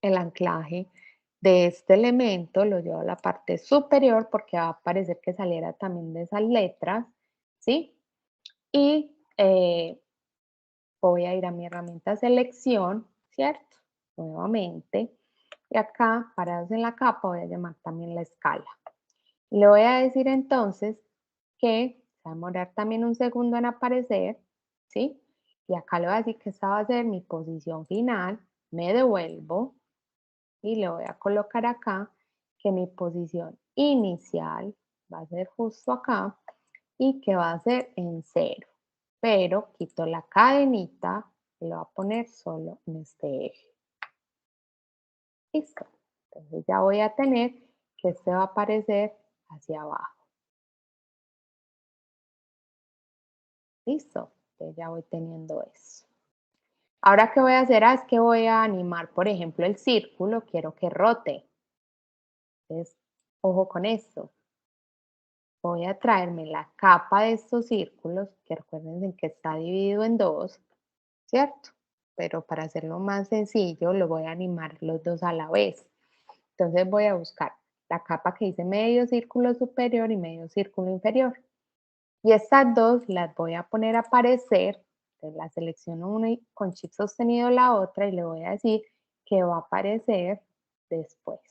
el anclaje de este elemento, lo llevo a la parte superior porque va a parecer que saliera también de esas letras, ¿sí? Y voy a ir a mi herramienta selección, ¿cierto? Nuevamente. Y acá, parados en la capa, voy a llamar también la escala. Le voy a decir entonces que va a demorar también un segundo en aparecer, ¿sí? Y acá le voy a decir que esta va a ser mi posición final, me devuelvo y le voy a colocar acá que mi posición inicial va a ser justo acá y que va a ser en 0. Pero quito la cadenita y lo voy a poner solo en este eje. Listo. Entonces ya voy a tener que este va a aparecer hacia abajo. Listo. Entonces ya voy teniendo eso. Ahora, ¿qué voy a hacer? Es que voy a animar, por ejemplo, el círculo. Quiero que rote. Entonces, ojo con esto. Voy a traerme la capa de estos círculos, que recuerden que está dividido en dos, ¿cierto? Pero para hacerlo más sencillo, lo voy a animar los dos a la vez. Entonces voy a buscar la capa que dice medio círculo superior y medio círculo inferior. Y estas dos las voy a poner a aparecer. Entonces la selecciono una y con shift sostenido la otra y le voy a decir que va a aparecer después.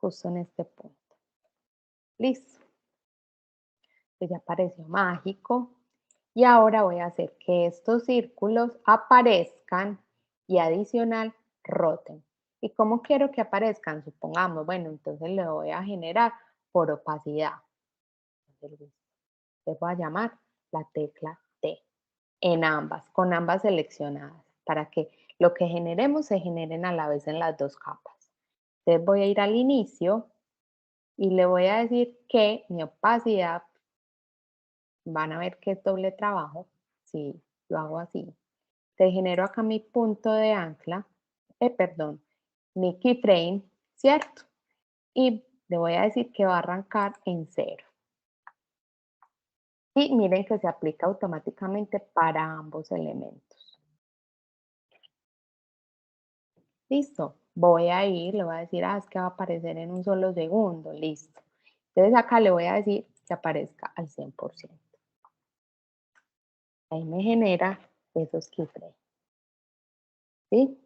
Justo en este punto. Listo. Pues ya apareció mágico. Y ahora voy a hacer que estos círculos aparezcan y adicional roten. ¿Y cómo quiero que aparezcan? Supongamos, bueno, entonces le voy a generar por opacidad. Le voy a llamar la tecla T en ambas, con ambas seleccionadas, para que lo que generemos se generen a la vez en las dos capas. Entonces voy a ir al inicio y le voy a decir que mi opacidad, van a ver que es doble trabajo, si lo hago así. Te genero acá mi punto de ancla, mi keyframe, ¿cierto? Y le voy a decir que va a arrancar en 0. Y miren que se aplica automáticamente para ambos elementos. Listo. Voy a ir, le voy a decir, es que va a aparecer en un solo segundo. Listo. Entonces acá le voy a decir que aparezca al 100%. Ahí me genera esos keyframes. ¿Sí?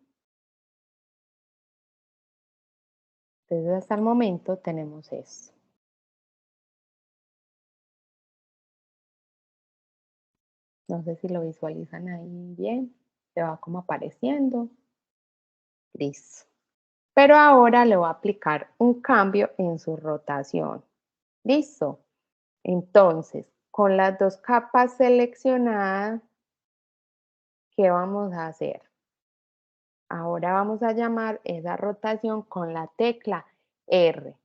Entonces hasta el momento tenemos esto. No sé si lo visualizan ahí bien. Se va como apareciendo. Listo. Pero ahora le voy a aplicar un cambio en su rotación. Listo. Entonces, con las dos capas seleccionadas, ¿qué vamos a hacer? Ahora vamos a llamar esa rotación con la tecla R.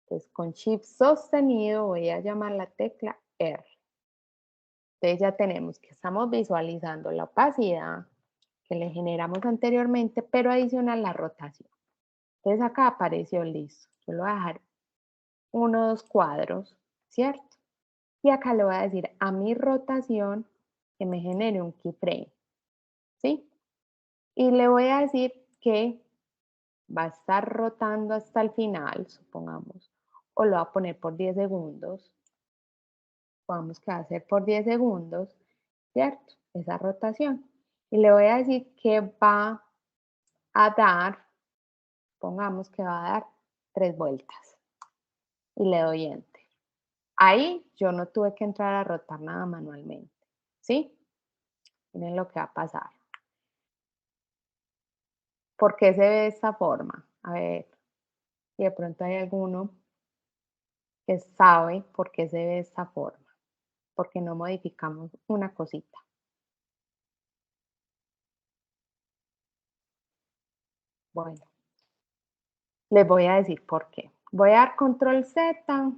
Entonces, con Shift sostenido voy a llamar la tecla R. Entonces ya tenemos que estamos visualizando la opacidad que le generamos anteriormente, pero adicional la rotación. Entonces acá apareció listo. Yo lo voy a dejar 1, 2 cuadros, ¿cierto? Y acá le voy a decir a mi rotación que me genere un keyframe, ¿sí? Y le voy a decir que va a estar rotando hasta el final, supongamos, o lo voy a poner por 10 segundos. Vamos que va a ser por 10 segundos, ¿cierto? Esa rotación. Y le voy a decir que va a dar, pongamos que va a dar 3 vueltas. Y le doy Enter. Ahí yo no tuve que entrar a rotar nada manualmente, ¿sí? Miren lo que va a pasar. ¿Por qué se ve de esta forma? A ver, si de pronto hay alguno que sabe por qué se ve de esta forma. Porque no modificamos una cosita. Bueno, les voy a decir por qué. Voy a dar control Z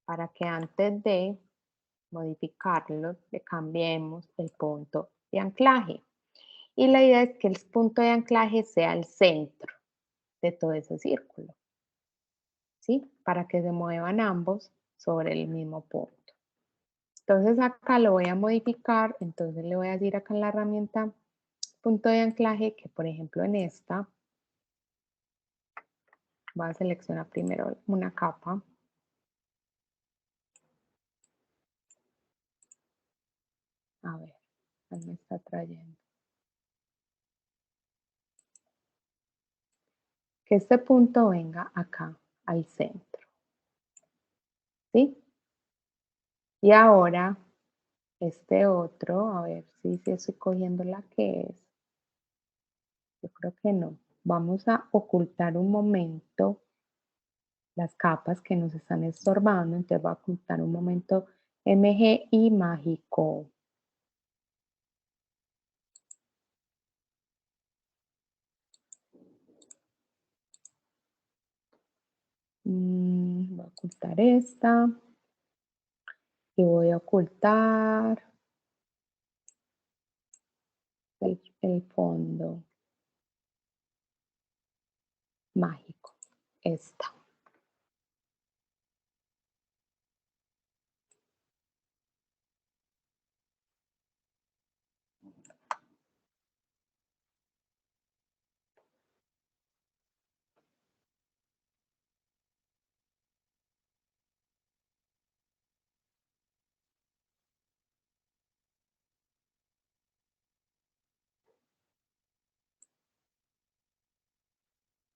para que antes de modificarlo le cambiemos el punto de anclaje. Y la idea es que el punto de anclaje sea el centro de todo ese círculo, ¿sí? Para que se muevan ambos sobre el mismo punto. Entonces acá lo voy a modificar, entonces le voy a decir acá en la herramienta punto de anclaje que por ejemplo en esta voy a seleccionar primero una capa. A ver, ahí me está trayendo. Que este punto venga acá al centro, ¿sí? Y ahora este otro, a ver si estoy cogiendo la que es. Yo creo que no. Vamos a ocultar un momento las capas que nos están estorbando. Entonces voy a ocultar un momento MG y mágico. Voy a ocultar esta. Y voy a ocultar el fondo mágico. Esta.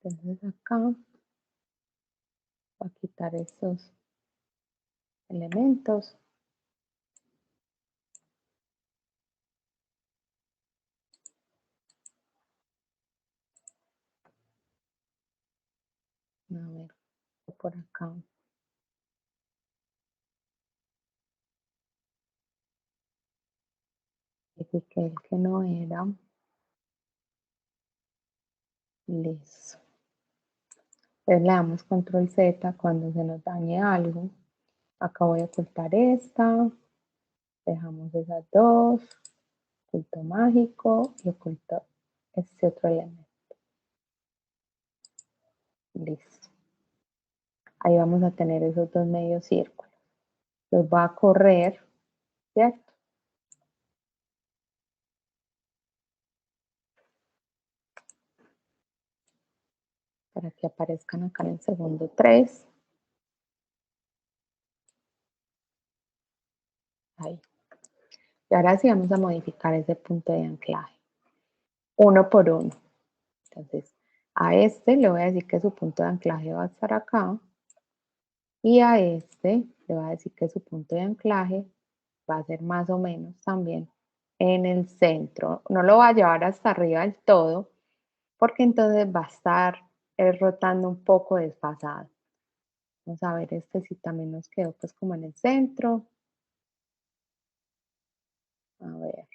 Entonces acá voy a quitar estos elementos. A ver, por acá. Edifiqué el que no era. Listo. Entonces le damos control Z cuando se nos dañe algo. Acá voy a ocultar esta. Dejamos esas dos. Oculto mágico y oculto este otro elemento. Listo. Ahí vamos a tener esos dos medios círculos. Los va a correr, ¿cierto? Para que aparezcan acá en el segundo 3. Ahí. Y ahora sí vamos a modificar ese punto de anclaje. Uno por uno. Entonces, a este le voy a decir que su punto de anclaje va a estar acá. Y a este le voy a decir que su punto de anclaje va a ser más o menos también en el centro. No lo va a llevar hasta arriba del todo, porque entonces va a estar rotando un poco desfasado. Vamos a ver este si también nos quedó pues como en el centro. A ver.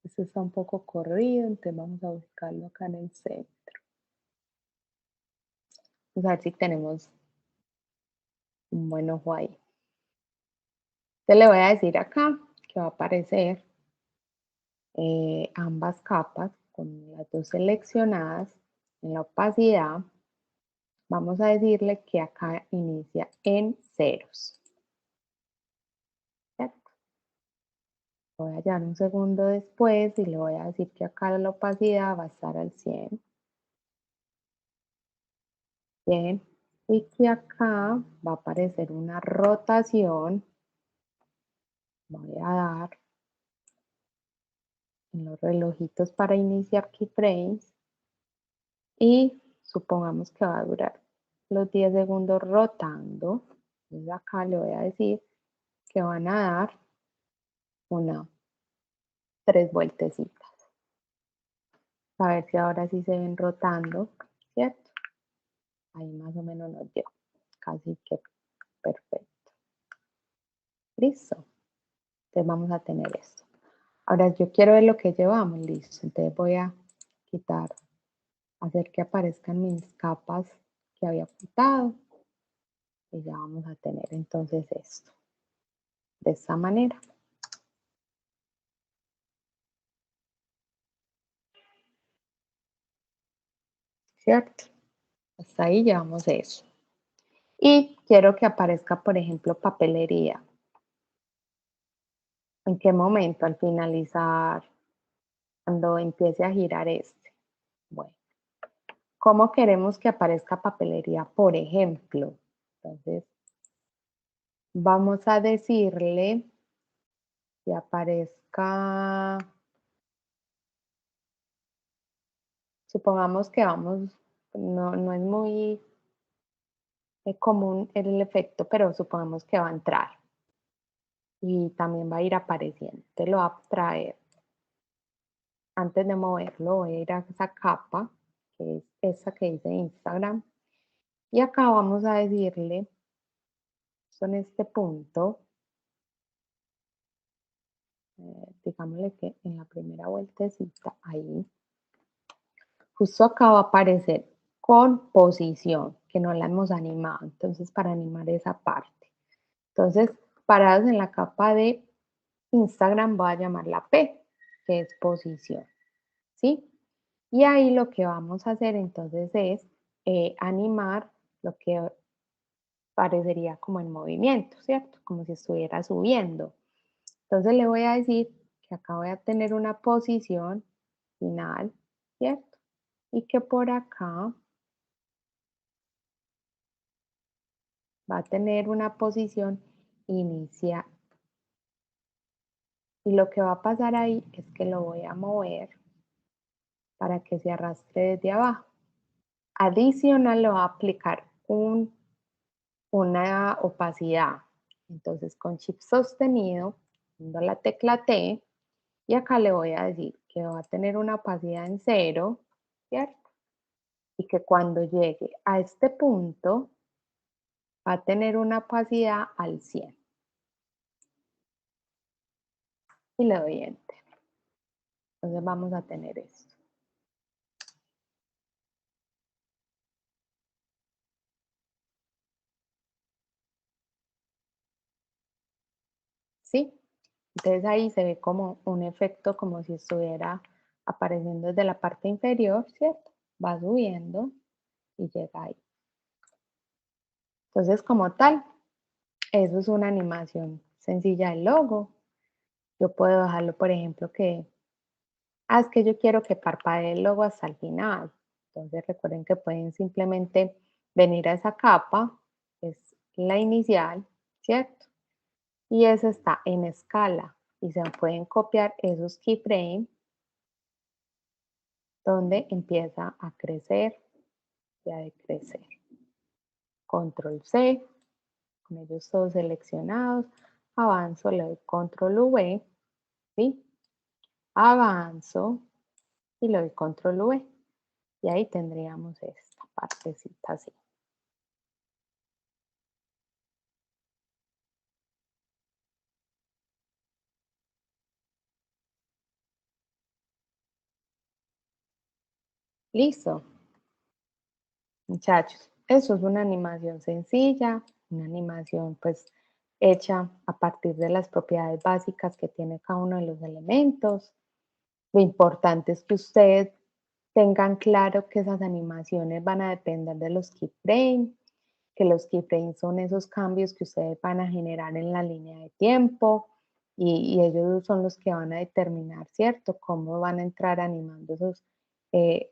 Este está un poco corrido, entonces vamos a buscarlo acá en el centro. Vamos a ver si tenemos un buen ojo ahí. Entonces le voy a decir acá que va a aparecer ambas capas con las dos seleccionadas en la opacidad. Vamos a decirle que acá inicia en ceros. ¿Cierto? Voy a llevar un segundo después y le voy a decir que acá la opacidad va a estar al 100. Bien, y que acá va a aparecer una rotación. Voy a dar en los relojitos para iniciar keyframes y supongamos que va a durar los 10 segundos rotando. Entonces acá le voy a decir que van a dar 3 vueltecitas. A ver si ahora sí se ven rotando, ¿cierto? Ahí más o menos nos dio. Casi que perfecto. Listo. Entonces vamos a tener esto. Ahora yo quiero ver lo que llevamos, listo. Entonces voy a quitar, hacer que aparezcan mis capas que había ocultado. Y ya vamos a tener entonces esto. De esta manera. ¿Cierto? Hasta ahí llevamos eso. Y quiero que aparezca, por ejemplo, papelería. ¿En qué momento? Al finalizar, cuando empiece a girar este. Bueno, ¿cómo queremos que aparezca papelería? Por ejemplo, entonces, vamos a decirle que aparezca, supongamos que vamos, no es muy común el efecto, pero supongamos que va a entrar y también va a ir apareciendo. Te lo va a traer. Antes de moverlo, voy a ir a esa capa, que es esa que dice Instagram, y acá vamos a decirle, en este punto, digámosle que en la primera vueltecita, ahí, justo acá va a aparecer con posición, que no la hemos animado, entonces para animar esa parte. Entonces, parados en la capa de Instagram, voy a llamarla P, que es posición, ¿sí? Y ahí lo que vamos a hacer entonces es animar lo que parecería como en movimiento, ¿cierto? Como si estuviera subiendo. Entonces le voy a decir que acá voy a tener una posición final, ¿cierto? Y que por acá va a tener una posición inicial. Y lo que va a pasar ahí es que lo voy a mover para que se arrastre desde abajo. Adicional, le voy a aplicar una opacidad. Entonces, con Shift sostenido, dando la tecla T, y acá le voy a decir que va a tener una opacidad en 0, ¿cierto? Y que cuando llegue a este punto, va a tener una opacidad al 100. Y le doy Enter. Entonces vamos a tener esto. ¿Sí? Entonces ahí se ve como un efecto como si estuviera apareciendo desde la parte inferior, ¿cierto? Va subiendo y llega ahí. Entonces, como tal, eso es una animación sencilla del logo. Yo puedo dejarlo, por ejemplo, es que yo quiero que parpadee el logo hasta el final. Entonces, recuerden que pueden simplemente venir a esa capa, que es la inicial, ¿cierto? Y esa está en escala y se pueden copiar esos keyframes donde empieza a crecer y a decrecer. Control C, con ellos todos seleccionados, avanzo, le doy Control V, ¿sí? Avanzo y le doy Control V. Y ahí tendríamos esta partecita así. Listo. Muchachos, eso es una animación sencilla, una animación pues hecha a partir de las propiedades básicas que tiene cada uno de los elementos. Lo importante es que ustedes tengan claro que esas animaciones van a depender de los keyframes, que los keyframes son esos cambios que ustedes van a generar en la línea de tiempo y ellos son los que van a determinar, ¿cierto?, cómo van a entrar animando esos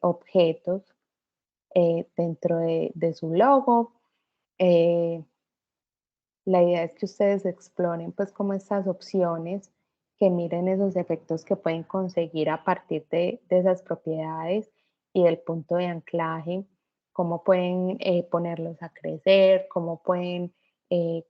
objetos dentro de su logo. La idea es que ustedes exploren pues como estas opciones, que miren esos efectos que pueden conseguir a partir de esas propiedades y del punto de anclaje, cómo pueden ponerlos a crecer, cómo pueden,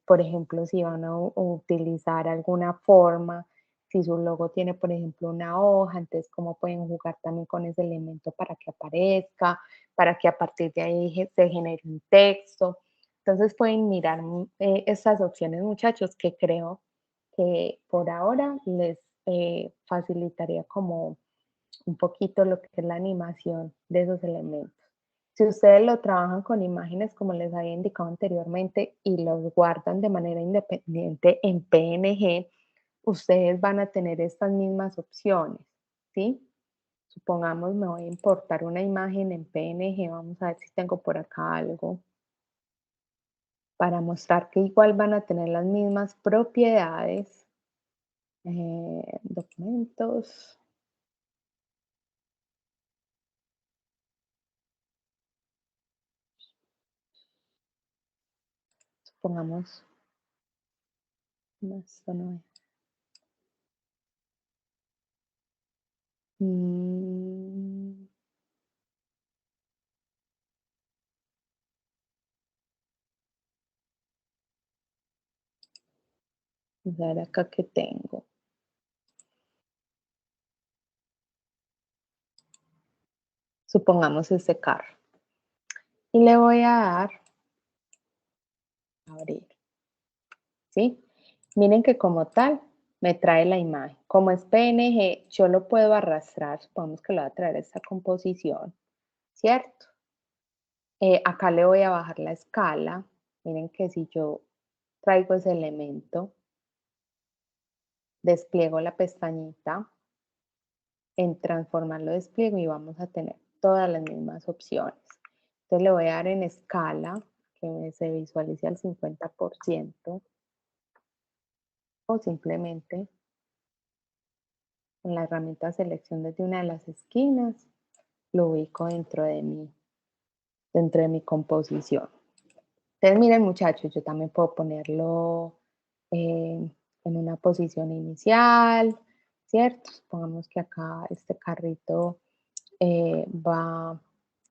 por ejemplo, si van a utilizar alguna forma, si su logo tiene, por ejemplo, una hoja, entonces cómo pueden jugar también con ese elemento para que aparezca, para que a partir de ahí se genere un texto. Entonces pueden mirar estas opciones, muchachos, que creo que por ahora les facilitaría como un poquito lo que es la animación de esos elementos. Si ustedes lo trabajan con imágenes, como les había indicado anteriormente, y los guardan de manera independiente en PNG, ustedes van a tener estas mismas opciones, ¿sí? Supongamos me voy a importar una imagen en PNG, vamos a ver si tengo por acá algo para mostrar que igual van a tener las mismas propiedades. Documentos. Supongamos, no, esto no es. Vamos a ver acá que tengo. Supongamos este carro. Y le voy a dar abrir. ¿Sí? Miren que como tal me trae la imagen. Como es PNG, yo lo puedo arrastrar. Supongamos que lo va a traer esta composición, ¿cierto? Acá le voy a bajar la escala. Miren que si yo traigo ese elemento, despliego la pestañita, en transformar lo despliego y vamos a tener todas las mismas opciones. Entonces le voy a dar en escala, que se visualice al 50%, o simplemente en la herramienta selección desde una de las esquinas, lo ubico dentro de mi composición. Entonces miren muchachos, yo también puedo ponerlo en una posición inicial, ¿cierto? Supongamos que acá este carrito va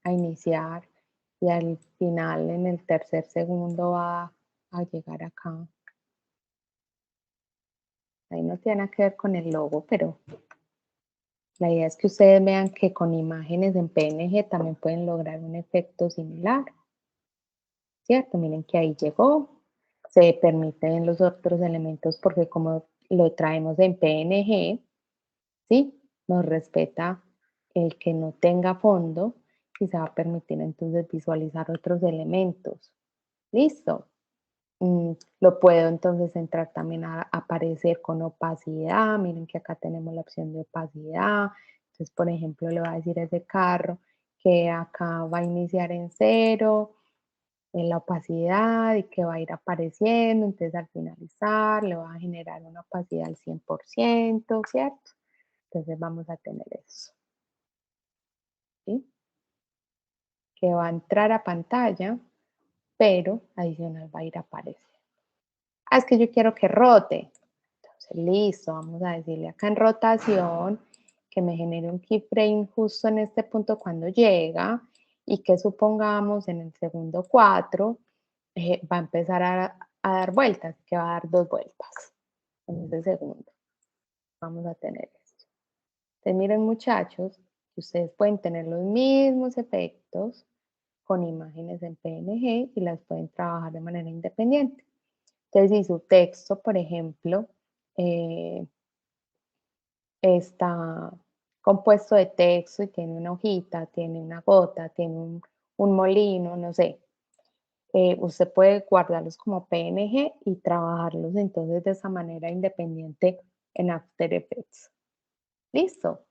a iniciar y al final en el tercer segundo va a llegar acá. Ahí no tiene nada que ver con el logo, pero la idea es que ustedes vean que con imágenes en PNG también pueden lograr un efecto similar, ¿cierto? Miren que ahí llegó, se permiten los otros elementos porque como lo traemos en PNG, ¿sí? Nos respeta el que no tenga fondo y se va a permitir entonces visualizar otros elementos. ¿Listo? Lo puedo entonces entrar también a aparecer con opacidad. Miren que acá tenemos la opción de opacidad. Entonces, por ejemplo, le voy a decir a ese carro que acá va a iniciar en 0, en la opacidad y que va a ir apareciendo. Entonces, al finalizar, le va a generar una opacidad al 100%, ¿cierto? Entonces, vamos a tener eso. ¿Sí? Que va a entrar a pantalla, pero adicional va a ir a aparecer. Ah, es que yo quiero que rote. Entonces, listo, vamos a decirle acá en rotación que me genere un keyframe justo en este punto cuando llega y que supongamos en el segundo 4 va a empezar a dar vueltas, que va a dar 2 vueltas en ese segundo. Vamos a tener esto. Entonces, miren muchachos, que ustedes pueden tener los mismos efectos con imágenes en PNG y las pueden trabajar de manera independiente. Entonces, si su texto, por ejemplo, está compuesto de texto y tiene una hojita, tiene una gota, tiene un molino, no sé. Usted puede guardarlos como PNG y trabajarlos entonces de esa manera independiente en After Effects. ¿Listo?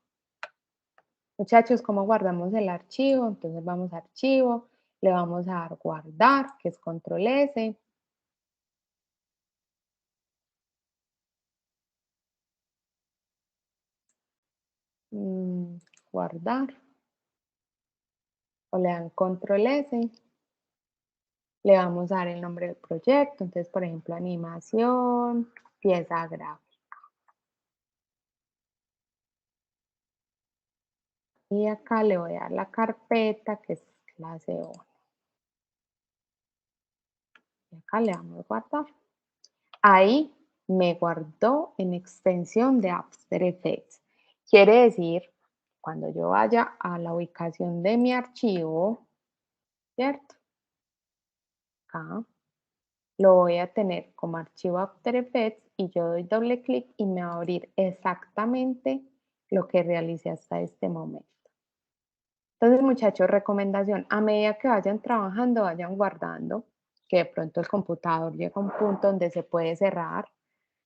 Muchachos, ¿cómo guardamos el archivo? Entonces vamos a archivo, le vamos a dar guardar, que es control S. Guardar. O le dan control S. Le vamos a dar el nombre del proyecto. Entonces, por ejemplo, animación, pieza gráfica. Y acá le voy a dar la carpeta que es clase 1. Y acá le damos a guardar. Ahí me guardó en extensión de After Effects. Quiere decir, cuando yo vaya a la ubicación de mi archivo, ¿cierto? Acá lo voy a tener como archivo After Effects y yo doy doble clic y me va a abrir exactamente lo que realicé hasta este momento. Entonces, muchachos, recomendación, a medida que vayan trabajando, vayan guardando, que de pronto el computador llega a un punto donde se puede cerrar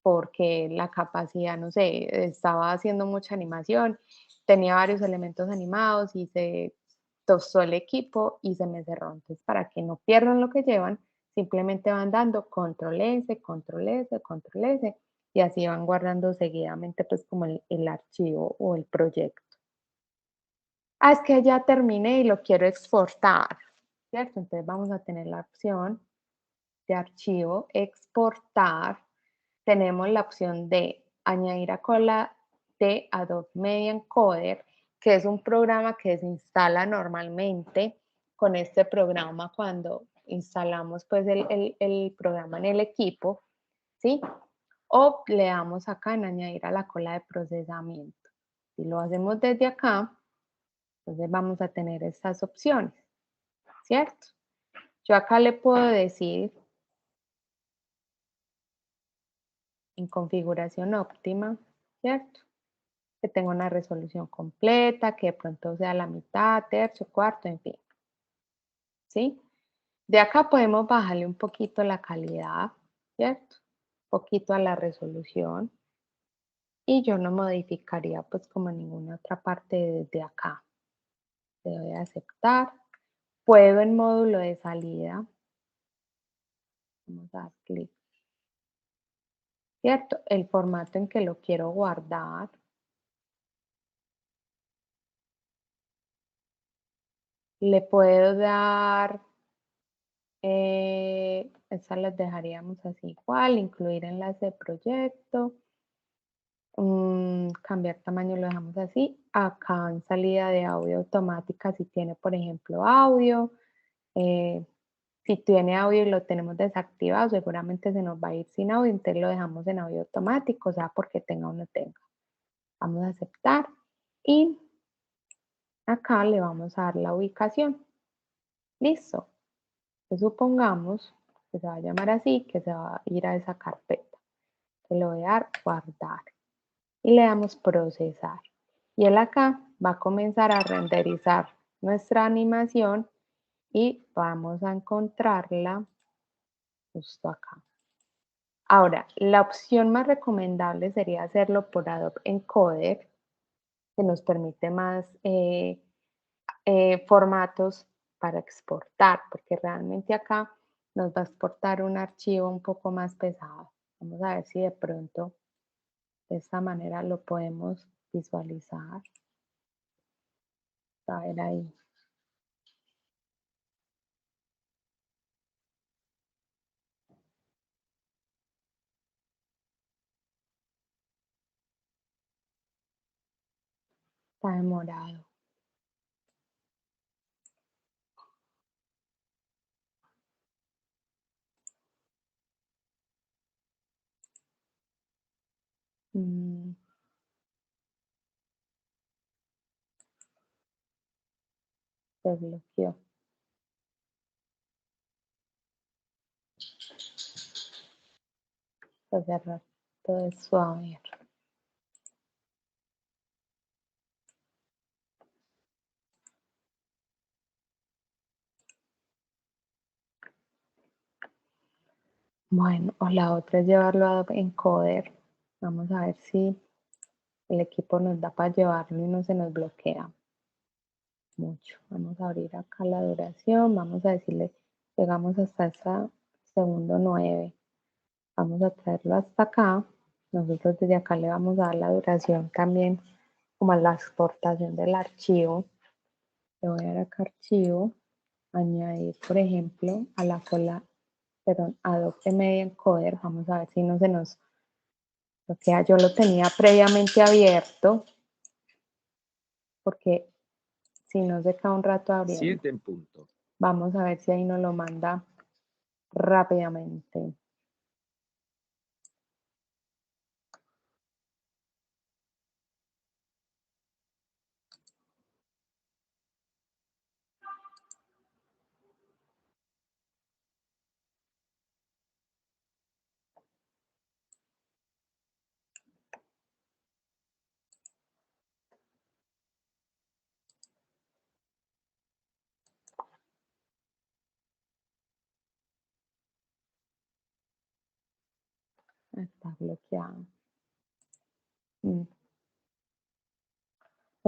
porque la capacidad, no sé, estaba haciendo mucha animación, tenía varios elementos animados y se tostó el equipo y se me cerró. Entonces, para que no pierdan lo que llevan, simplemente van dando control S, control S, control S y así van guardando seguidamente pues como el archivo o el proyecto. Ah, es que ya terminé y lo quiero exportar, ¿cierto? Entonces vamos a tener la opción de archivo, exportar. Tenemos la opción de añadir a cola de Adobe Media Encoder, que es un programa que se instala normalmente con este programa cuando instalamos pues el programa en el equipo, ¿sí? O le damos acá en añadir a la cola de procesamiento. Si lo hacemos desde acá, entonces vamos a tener estas opciones, ¿cierto? Yo acá le puedo decir en configuración óptima, ¿cierto? Que tenga una resolución completa, que de pronto sea la mitad, tercio, cuarto, en fin, ¿sí? De acá podemos bajarle un poquito la calidad, ¿cierto? Un poquito a la resolución. Y yo no modificaría pues como ninguna otra parte desde acá. Le doy a aceptar. Puedo en módulo de salida. Vamos a dar clic. ¿Cierto? El formato en que lo quiero guardar. Le puedo dar, estas las dejaríamos así igual, incluir enlace de proyecto, cambiar tamaño lo dejamos así. Acá en salida de audio automática, si tiene por ejemplo audio, si tiene audio y lo tenemos desactivado, seguramente se nos va a ir sin audio, entonces lo dejamos en audio automático, o sea, porque tenga o no tenga. Vamos a aceptar y acá le vamos a dar la ubicación. Listo. Supongamos que se va a llamar así, que se va a ir a esa carpeta. Le voy a dar guardar y le damos procesar. Y él acá va a comenzar a renderizar nuestra animación y vamos a encontrarla justo acá. Ahora, la opción más recomendable sería hacerlo por Adobe Encoder, que nos permite más formatos para exportar, porque realmente acá nos va a exportar un archivo un poco más pesado. Vamos a ver si de pronto de esta manera lo podemos visualizar. A ver ahí. Está demorado. Se bloqueó. Voy a cerrar todo eso a ver. Bueno, o la otra es llevarlo a Adobe Encoder. Vamos a ver si el equipo nos da para llevarlo y no se nos bloquea mucho. Vamos a abrir acá la duración. Vamos a decirle, llegamos hasta ese segundo 9. Vamos a traerlo hasta acá. Nosotros desde acá le vamos a dar la duración también, como a la exportación del archivo. Le voy a dar acá archivo, añadir, por ejemplo, a la cola, perdón, Adobe Media Encoder. Vamos a ver si no se nos bloquea. Yo lo tenía previamente abierto, porque si no se queda un rato abriendo. 7 en punto. Vamos a ver si ahí nos lo manda rápidamente. Está bloqueado. Vamos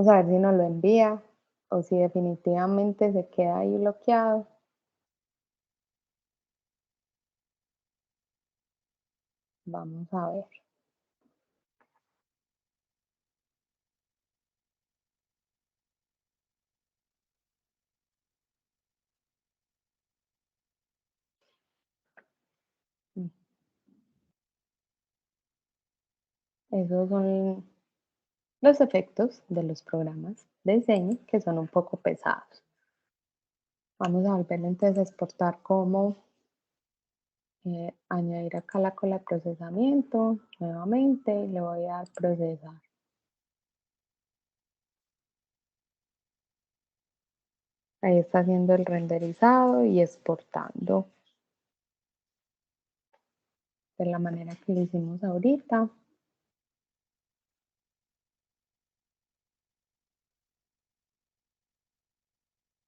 a ver si nos lo envía o si definitivamente se queda ahí bloqueado. Vamos a ver. Esos son los efectos de los programas de diseño que son un poco pesados. Vamos a volver entonces a exportar como añadir acá la cola de procesamiento nuevamente y le voy a dar procesar. Ahí está haciendo el renderizado y exportando de la manera que lo hicimos ahorita.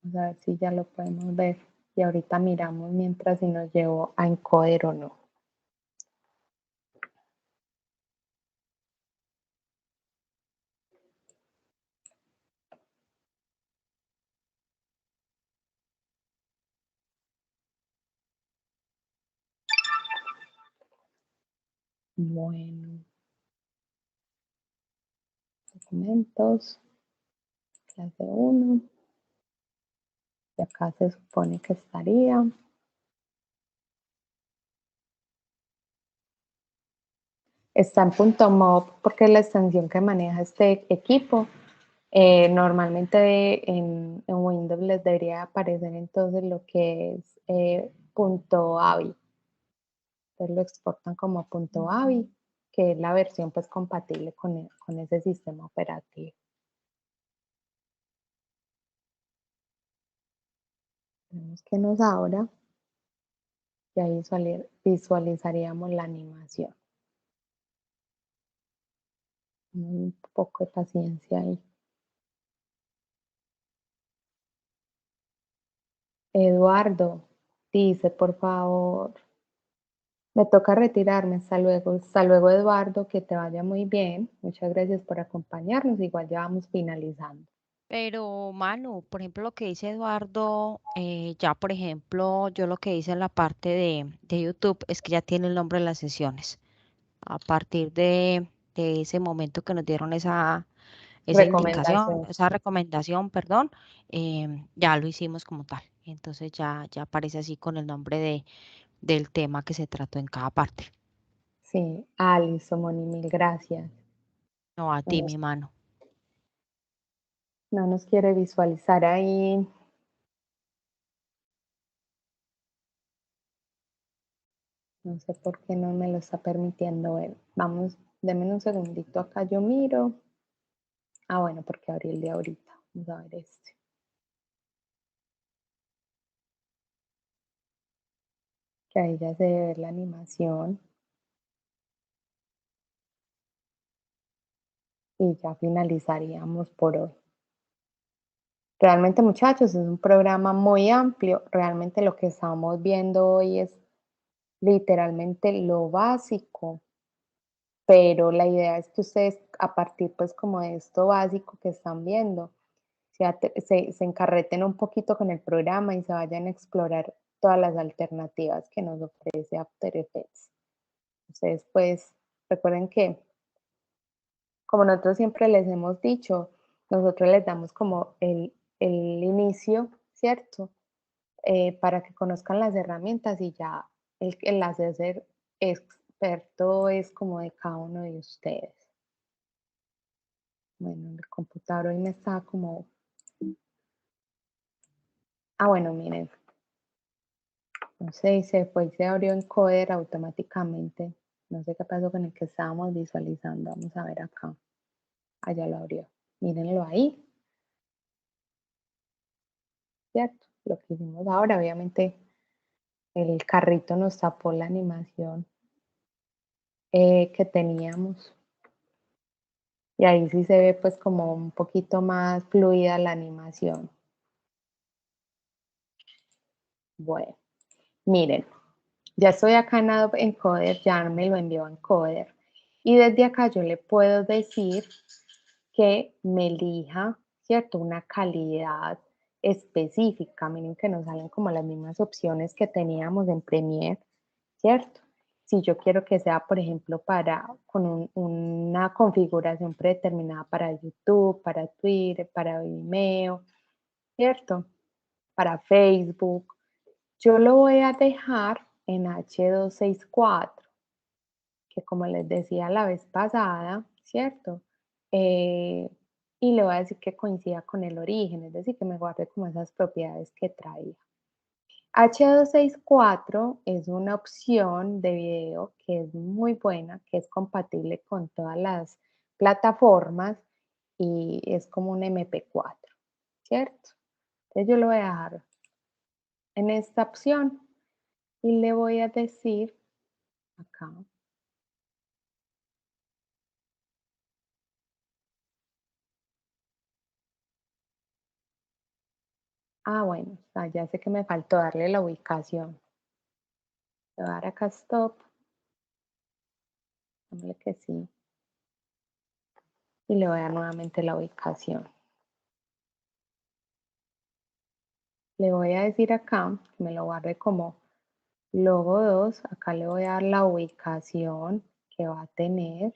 Vamos a ver si ya lo podemos ver. Y ahorita miramos mientras si nos llevó a encoder o no. Bueno. Documentos. Clase 1. Y acá se supone que estaría. Está en .mob porque es la extensión que maneja este equipo. Normalmente en Windows les debería aparecer entonces lo que es .avi. Entonces lo exportan como .avi, que es la versión pues compatible con ese sistema operativo. Tenemos que nos abra y ahí visualizaríamos la animación. Un poco de paciencia ahí. Eduardo dice, por favor, me toca retirarme. Hasta luego. Hasta luego, Eduardo, que te vaya muy bien. Muchas gracias por acompañarnos. Igual ya vamos finalizando. Pero, Manu, por ejemplo, lo que dice Eduardo, ya por ejemplo, yo lo que hice en la parte de YouTube es que ya tiene el nombre de las sesiones. A partir de ese momento que nos dieron esa indicación, Recomendación. esa recomendación, perdón, ya lo hicimos como tal. Entonces ya aparece así con el nombre del tema que se trató en cada parte. Sí, Alice, Moni, mil gracias. No, a No ti, nos, mi mano. no nos quiere visualizar ahí. No sé por qué no me lo está permitiendo ver. Vamos, denme un segundito acá, yo miro. Ah, bueno, porque abrí el de ahorita. Vamos a ver este. Que ahí ya se debe ver la animación. Y ya finalizaríamos por hoy. Realmente, muchachos, es un programa muy amplio. Realmente lo que estamos viendo hoy es literalmente lo básico, pero la idea es que ustedes a partir pues como de esto básico que están viendo, se encarreten un poquito con el programa y se vayan a explorar todas las alternativas que nos ofrece After Effects. Ustedes pues recuerden que, como nosotros siempre les hemos dicho, nosotros les damos como el inicio, ¿cierto? Para que conozcan las herramientas y ya el hacer experto es como de cada uno de ustedes. Bueno, el computador hoy me está como... Ah, bueno, miren. No sé, se fue y se abrió Encoder automáticamente. No sé qué pasó con el que estábamos visualizando. Vamos a ver acá. Allá lo abrió. Mírenlo ahí. ¿Cierto? Lo que hicimos ahora, obviamente, el carrito nos tapó la animación que teníamos. Y ahí sí se ve pues como un poquito más fluida la animación. Bueno, miren, ya estoy acá en Adobe Encoder, ya me lo envió Encoder. Y desde acá yo le puedo decir que me elija, ¿cierto? Una calidad específica. Miren que nos salen como las mismas opciones que teníamos en Premiere, ¿cierto? Si yo quiero que sea, por ejemplo, con una configuración predeterminada para YouTube, para Twitter, para Vimeo, ¿cierto? Para Facebook, yo lo voy a dejar en H264, que como les decía la vez pasada, ¿cierto? Y le voy a decir que coincida con el origen, es decir, que me guarde como esas propiedades que traía. H264 es una opción de video que es muy buena, que es compatible con todas las plataformas y es como un MP4, ¿cierto? Entonces yo lo voy a dejar en esta opción y le voy a decir acá. Ah, bueno, ya sé que me faltó darle la ubicación. Le voy a dar acá stop. Dámosle que sí. Y le voy a dar nuevamente la ubicación. Le voy a decir acá, que me lo guarde como logo 2. Acá le voy a dar la ubicación que va a tener.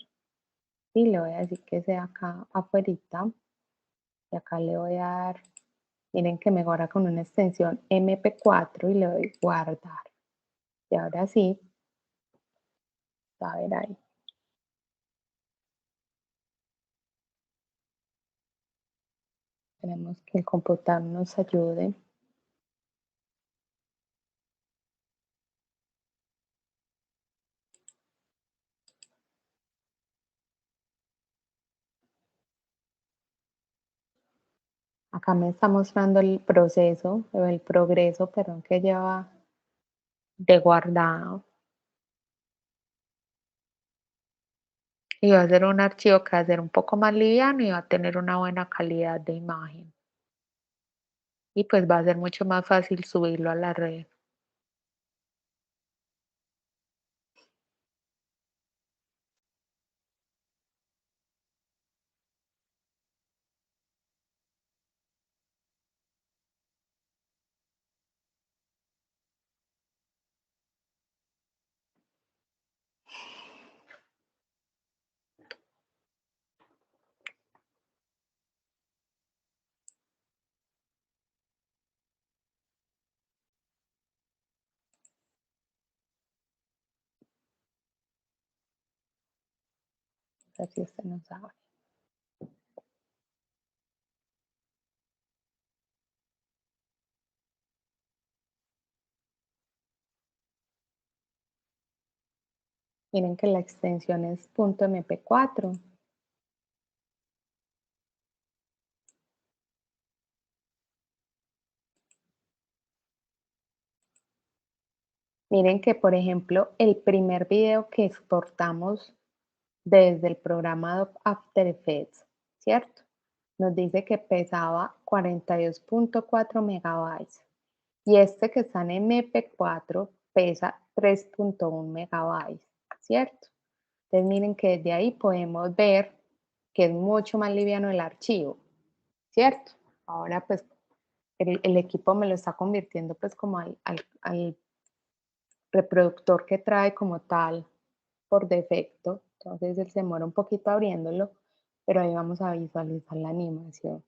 Y le voy a decir que sea acá afuera. Y acá le voy a dar, miren que me guarda con una extensión MP4 y le doy guardar. Y ahora sí, a ver ahí. Esperemos que el computador nos ayude. Acá me está mostrando el proceso, o el progreso, perdón, que lleva de guardado. Y va a ser un archivo que va a ser un poco más liviano y va a tener una buena calidad de imagen. Y pues va a ser mucho más fácil subirlo a la red. Así usted no sabe. Miren que la extensión es .mp4. Miren que, por ejemplo, el primer video que exportamos desde el programa After Effects, ¿cierto? Nos dice que pesaba 42.4 megabytes. Y este que está en MP4 pesa 3.1 megabytes, ¿cierto? Entonces miren que desde ahí podemos ver que es mucho más liviano el archivo, ¿cierto? Ahora pues el equipo me lo está convirtiendo pues como al reproductor que trae como tal por defecto. Entonces él se demora un poquito abriéndolo, pero ahí vamos a visualizar la animación.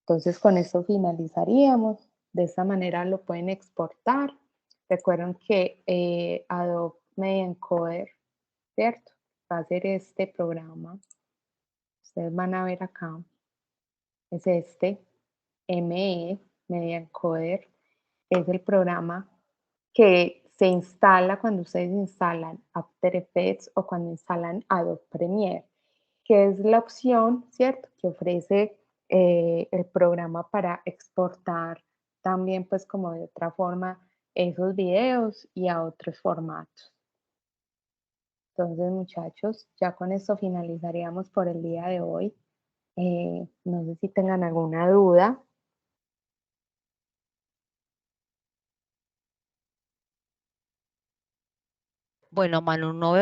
Entonces con esto finalizaríamos. De esta manera lo pueden exportar. Recuerden que Adobe Media Encoder, ¿cierto? Va a ser este programa. Ustedes van a ver acá. Es este, ME, Media Encoder. Es el programa que se instala cuando ustedes instalan After Effects o cuando instalan Adobe Premiere, que es la opción, ¿cierto?, que ofrece el programa para exportar también, pues, como de otra forma, esos videos y a otros formatos. Entonces, muchachos, ya con esto finalizaríamos por el día de hoy. No sé si tengan alguna duda. Bueno, Manu, no veo